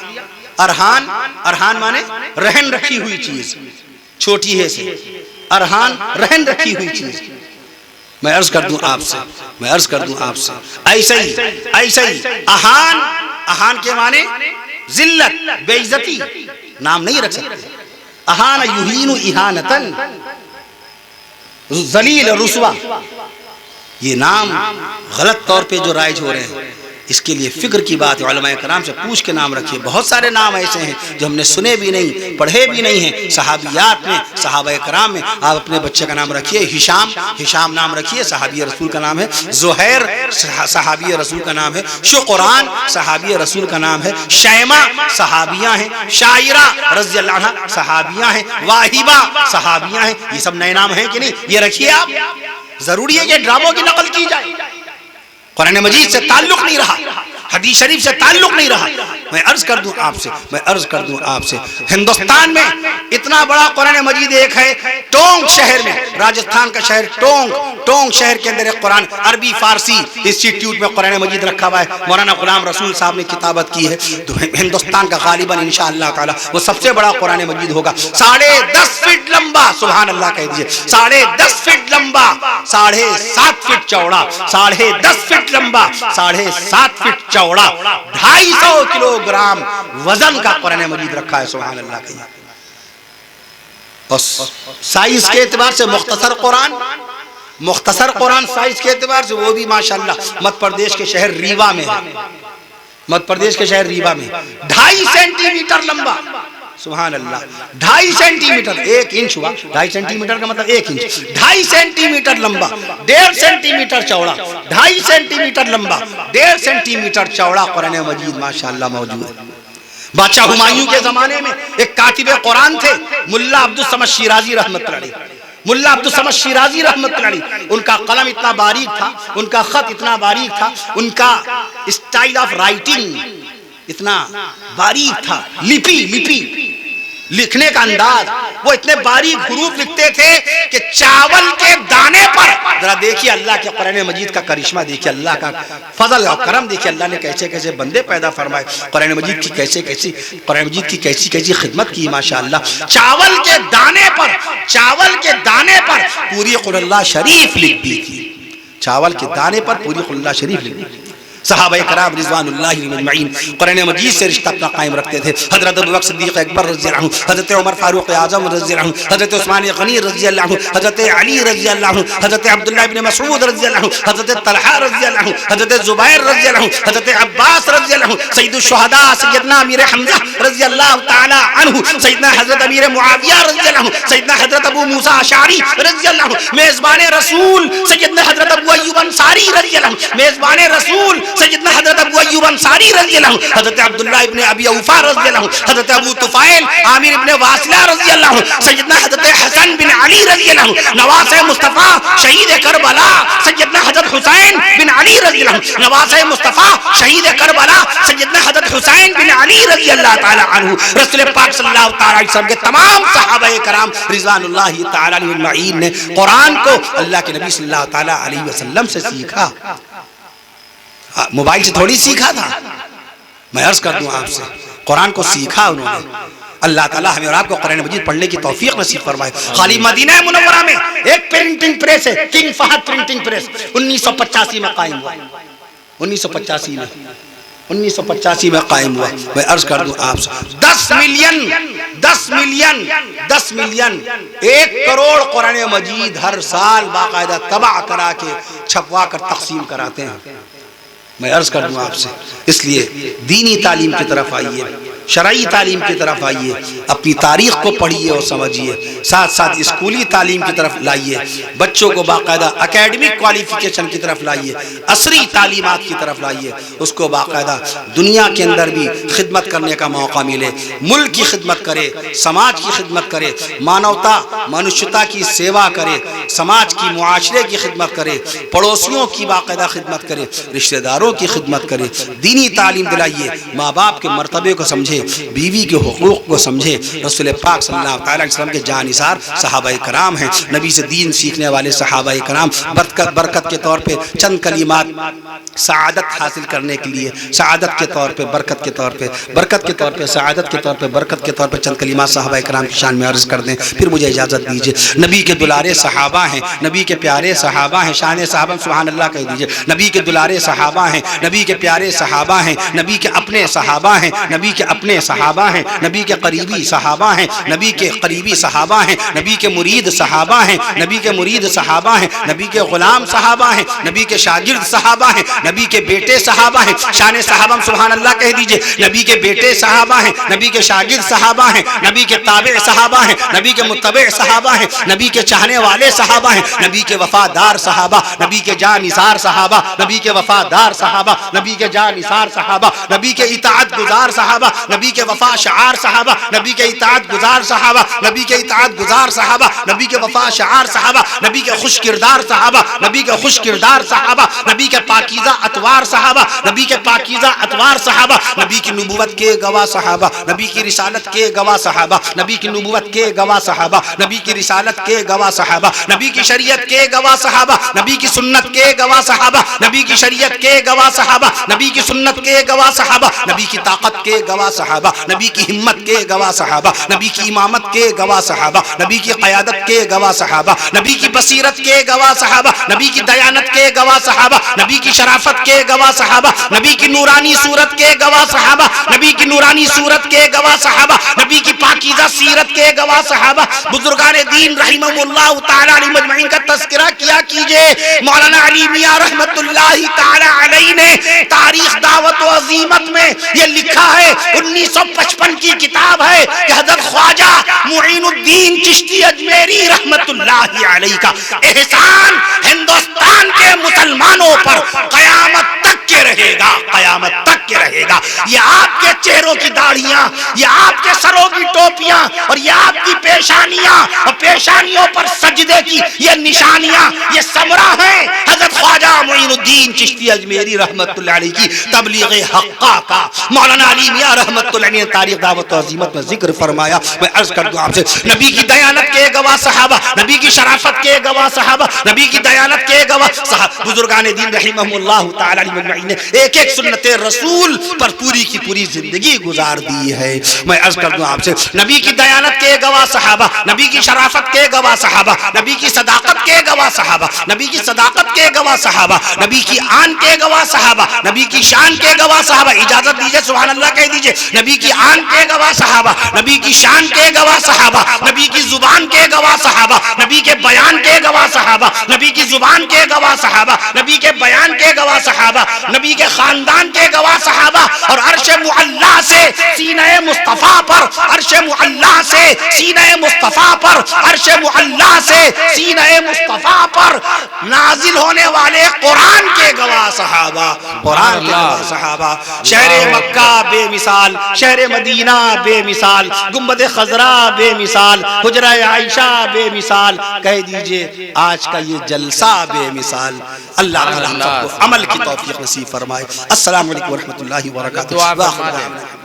A: ارحان، ارحان مانے رہن رکھی ہوئی چیز، چھوٹی ہے سے ارحان رہن رکھی ہوئی چیز۔ میں عرض کر دوں آپ سے، میں عرض کر دوں آپ سے، ایسے ہی احان، احان کے معنی ذلت، بے عزتی، نام نہیں رکھ سکتے۔ احان یہین احانتن، ذلیل رسوا، یہ نام غلط طور پہ جو رائج ہو رہے ہیں، اس کے لیے فکر کی بات ہے، علماء کرام سے پوچھ کے نام رکھیے۔ بہت سارے نام ایسے ہیں جو ہم نے سنے بھی نہیں، پڑھے بھی نہیں ہیں، صحابیات میں، صحابہ کرام میں۔ آپ اپنے بچے کا نام رکھیے ہشام، ہشام نام رکھیے، صحابی رسول کا نام ہے۔ زہیر صحابی رسول کا نام ہے۔ شقران صحابی رسول کا نام ہے۔ شیمہ صحابیاں ہیں۔ شاعرہ رضی اللہ عنہ صحابیاں ہیں۔ واہبہ صحابیاں ہیں۔ یہ سب نئے نام ہیں کہ نہیں؟ یہ رکھیے آپ، ضروری ہے کہ ڈراموں کی نقل کی جائے۔ قرآن مجید سے تعلق نہیں رہا، حدیث شریف سے تعلق نہیں رہا۔ میں عرض کر دوں آپ سے، میں عرض کر دوں آپ سے، ہندوستان میں اتنا بڑا قرآن مجید ایک ہے ٹونک شہر میں، راجستھان کا شہر ٹونک شہر کے اندر ایک قرآن عربی فارسی انسٹیٹیوٹ میں قرآن مجید رکھا ہوا ہے، مولانا غلام رسول صاحب نے کتابت کی ہے۔ تو ہندوستان کا غالباً انشاءاللہ تعالی وہ سب سے بڑا قرآن مجید ہوگا، 10.5 فٹ لمبا، سبحان اللہ کہہ دیجئے، 10.5 فٹ لمبا، 7.5 فٹ چوڑا، 10.5 فٹ لمبا، 7.5 فٹ چوڑا، 250 کلو گرام وزن کا قرآن مجید رکھا ہے، سبحان اللہ کہیے۔ اور سائز کے اعتبار سے مختصر قرآن سائز کے اعتبار سے وہ بھی ماشاءاللہ مدھیہ پردیش کے شہر ریوا میں ہے، مدھیہ پردیش کے شہر ریوا میں 2.5 سینٹی میٹر لمبا، سبحان اللہ، 2.5 سینٹی میٹر، 1 انچ ہوا، 2.5 سینٹی میٹر کا مطلب 1 انچ، 2.5 سینٹی میٹر لمبا، 1.5 سینٹی میٹر چوڑا، 2.5 سینٹی میٹر لمبا، 1.5 سینٹی میٹر چوڑا قرآن مجید ماشاءاللہ موجود ہے۔ بادشاہ ہمایوں کے زمانے میں ایک کاتب قرآن تھے، ملا عبدالصمد شیرازی رحمۃ اللہ علیہ، ملا عبدالصمد شیرازی رحمۃ اللہ علیہ، ان کا قلم اتنا باریک تھا، ان کا خط اتنا باریک تھا، ان کا اسٹائل آف رائٹنگ اتنا باریک تھا، لپی لکھنے کا انداز، وہ اتنے باریک حروف لکھتے تھے کہ چاول کے دانے پر، ذرا دیکھیے اللہ کے قرآن مجید کا کرشمہ، دیکھیے اللہ کا فضل اور کرم، دیکھیے اللہ نے کیسے کیسے بندے پیدا فرمائے، قرآن مجید کی کیسی خدمت کی ماشاءاللہ۔ چاول کے دانے پر پوری قل اللہ شریف لکھ دی تھی، چاول کے دانے پر پوری قل اللہ شریف لکھ دی تھی۔ صحابہ کرام رضوان اللہ علیہم اجمعین قرآن مجید سے رشتہ اپنا قائم رکھتے تھے۔ حضرت ابوبکر صدیق اکبر رضی اللہ عنہ، حضرت عمر فاروق اعظم رضی اللہ عنہ، حضرت عثمان غنی رضی اللہ عنہ، حضرت علی رضی اللہ عنہ، حضرت عبداللہ ابن مسعود رضی اللہ عنہ، حضرت طلحہ رضی اللہ عنہ، حضرت زبیر رضی اللہ عنہ، حضرت عباس رضی اللہ عنہ، سید الشہداء سیدنا امیر حمزہ رضی اللہ تعالی عنہ، سیدنا حضرت امیر معاویہ رضی اللہ عنہ، سیدنا حضرت ابو موسیٰ اشعری رضی اللہ عنہ، میزبان رسول سیدنا حضرت ابو ایوب انصاری رضی اللہ عنہ، میزبان رسول سیدنا حضرت ابو ایوب انصاری رضی اللہ عنہ، حضرت عبداللہ ابن ابی اوفا رضی اللہ عنہ، حضرت ابو طفیل عامر ابن واصلہ رضی اللہ عنہ، سیدنا حضرت حسن بن علی رضی اللہ عنہ، نواس مصطفیٰ شہید کربلا سیدنا حضرت حسین بن علی رضی اللہ عنہ، نواس مصطفیٰ شہید کربلا سیدنا حضرت حسین بن علی رضی اللہ تعالی عنہ۔ رسول پاک صلی اللہ تعالی علیہ وسلم کے تمام صحابہ کرام رضوان اللہ تعالی علیہم اجمعین نے قرآن کو اللہ کے نبی صلی اللہ تعالی علیہ وسلم سے سیکھا، موبائل سے تھوڑی سیکھا تھا۔ میں عرض کر دوں آپ سے، قرآن کو سیکھا انہوں نے۔ اللہ تعالیٰ ہمیں اور آپ کو قرآن مجید پڑھنے کی توفیق نصیب فرمائے۔ خالی مدینہ منورہ میں ایک پرنٹنگ پریس ہے، کنگ فہد پرنٹنگ پریس، 1985 میں قائم ہوا، 1985 میں قائم ہوا۔ میں عرض کر دوں آپ سے 10 ملین 1 کروڑ قرآن مجید ہر سال باقاعدہ طبع کرا کے چھپوا کر تقسیم کراتے ہیں۔ میں عرض کر دوں آپ سے، اس لیے دینی تعلیم کی طرف آئیے، شرعی تعلیم کی طرف آئیے، اپنی تاریخ کو پڑھیے اور سمجھیے، ساتھ ساتھ اسکولی تعلیم کی طرف لائیے، بچوں کو باقاعدہ اکیڈمک کوالیفیکیشن کی طرف لائیے، عصری تعلیمات کی طرف لائیے، اس کو باقاعدہ دنیا کے اندر بھی خدمت کرنے کا موقع ملے، ملک کی خدمت کرے، سماج کی خدمت کرے، مانوتا منشیتا کی سیوا کرے، سماج کی معاشرے کی خدمت کرے، پڑوسیوں کی باقاعدہ خدمت کرے، رشتہ داروں کی خدمت کرے، دینی تعلیم دلائیے، ماں باپ کے مرتبے کو سمجھے، بیوی کے حقوق کو سمجھے۔ رسول پاک صلی اللہ علیہ وسلم کے جانثار صحابہ کرام ہیں، نبی سے دین سیکھنے والے صحابہ کرام، برکت کے طور پہ چند کلمات سعادت حاصل کرنے کے لیے، سعادت کے طور پہ، برکت کے طور پہ، برکت کے طور پہ، سعادت کے طور پہ، برکت کے طور پہ چند کلمات صحابہ کرام کی شان میں عرض کر دیں، پھر مجھے اجازت دیجیے۔ نبی کے دلارے صحابہ ہیں، نبی کے پیارے صحابہ ہیں، شان صحابہ سبحان اللہ کہہ دیجیے۔ نبی کے دلارے صحابہ ہیں، نبی کے پیارے صحابہ ہیں، نبی کے اپنے صحابہ ہیں، نبی کے اپنے صحابہ ہیں، نبی کے قریبی صحابہ ہیں، نبی کے قریبی صحابہ ہیں، نبی کے مرید صحابہ ہیں، نبی کے مرید صحابہ ہیں، نبی کے غلام صحابہ ہیں، نبی کے شاگرد صحابہ ہیں، نبی کے بیٹے صحابہ ہیں، شان صحابہ سبحان اللہ کہہ دیجئے۔ نبی کے بیٹے صحابہ ہیں، نبی کے شاگرد صحابہ ہیں، نبی کے تابع صحابہ ہیں، نبی کے متبع صحابہ ہیں، نبی کے چاہنے والے صحابہ ہیں، نبی کے وفادار صحابہ، نبی کے جانثار صحابہ، نبی کے وفادار صحابہ، نبی کے جانثار صحابہ، نبی کے اطاعت گزار صحابہ، نبی کے وفا شعار صحابہ، نبی کے اطاعت گزار صحابہ، نبی کے اطاعت گزار صحابہ، نبی کے وفا شعار صحابہ، نبی کے خوش کردار صحابہ، نبی کے خوش کردار صحابہ، نبی کے پاکیزہ اطوار صحابہ، نبی کے پاکیزہ اطوار صحابہ، نبی کی نبوت کے گواہ صحابہ، نبی کی رسالت کے گواہ صحابہ، نبی کی نبوت کے گواہ صحابہ، نبی کی رسالت کے گواہ صحابہ، نبی کی شریعت کے گواہ صحابہ، نبی کی سنت کے گواہ صحابہ، نبی کی شریعت کے گواہ صحابہ، نبی کی سنت کے گواہ صحابہ، نبی کی طاقت کے گواہ صحابہ، نبی کی ہمت کے گواہ صحابہ، نبی کی امامت کے گواہ صحابہ، نبی کی قیادت کے گواہ صحابہ، نبی کی بصیرت کے گواہ صحابہ، نبی کی دیانت کے گواہ صحابہ، نبی کی شرافت کے گواہ صحابہ، نبی کی نورانی صورت کے گواہ صحابہ، نبی کی نورانی صورت کے گواہ صحابہ، نبی کی پاکیزہ سیرت کے گواہ صحابہ، بزرگان دین رحمہم اللہ تعالی علیہ مجمعین کا تذکرہ کیا کیجئے۔ مولانا علی میاں رحمت اللہ تعالی علیہ نے تاریخ دعوت و عظیمت میں یہ لکھا ہے، 1955 کی کتاب ہے کہ حضرت خواجہ معین الدین چشتی اجمیری رحمت اللہ علیہ کا احسان ہندوستان کے مسلمانوں پر قیامت تک کے رہے گا، قیامت تک کے رہے گا۔ یہ آپ کے چہروں کی داڑھیاں، یہ آپ کے سروں کی ٹوپیاں، اور یہ آپ کی پیشانیاں اور پیشانیوں پر سجدے کی یہ نشانیاں، یہ ثمرہ ہیں حضرت خواجہ معین الدین چشتی اجمیری رحمت اللہ علیہ کی تبلیغ حقہ کا۔ مولانا علی میاں رحمت اللہ علیہ نے تاریخ دعوت و عظیمت میں ذکر فرمایا، میں عرض کر دوں آپ سے، نبی کی دیانت کے گواہ صحابہ، نبی کی شرافت کے گواہ صحابہ، نبی کی دیانت کے گواہ صحابہ، بزرگان دین رحمہم اللہ تعالی علیہ مجمعین نے ایک ایک سنت رسول پر پوری کی پوری زندگی گزار دی ہے۔ میں عرض کر دوں آپ سے، نبی کی دیانت کے گواہ صحابہ، نبی کی شرافت کے گواہ صحابہ، نبی کی صداقت کے گواہ صحابہ، نبی کی صداقت کے گواہ صحابہ، نبی کی آن کے گواہ صحابہ، نبی کی شان کے گواہ صحابہ، اجازت دیجئے سبحان اللہ کہہ دیجئے، نبی کی آن کے گواہ صحابہ، نبی کی شان کے گواہ صحابہ، نبی کی زبان کے گواہ صحابہ، نبی کے بیان کے گواہ صحابہ، نبی کی زبان کے گواہ صحابہ، نبی کے بیان کے گواہ صحابہ، نبی کے خاندان کے گواہ صحابہ، اور عرش معلیٰ سے سینہ مصطفیٰ پر، عرش معلیٰ سے سینہ مصطفیٰ پر، عرش معلیٰ سے سینہ مصطفیٰ پر نازل ہونے والے قرآن کے گواہ صحابہ، قرآن کے گواہ صحابہ، شہر مکہ بے مثال، شہر مدینہ بے مثال، گنبد خضرا بے مثال، حجرہ عائشہ بے مثال، کہہ دیجئے آج کا یہ جلسہ بے مثال۔ اللہ تعالیٰ ہم سب کو عمل کی توفیق نصیب فرمائے۔ السلام علیکم ورحمۃ اللہ وبرکاتہ۔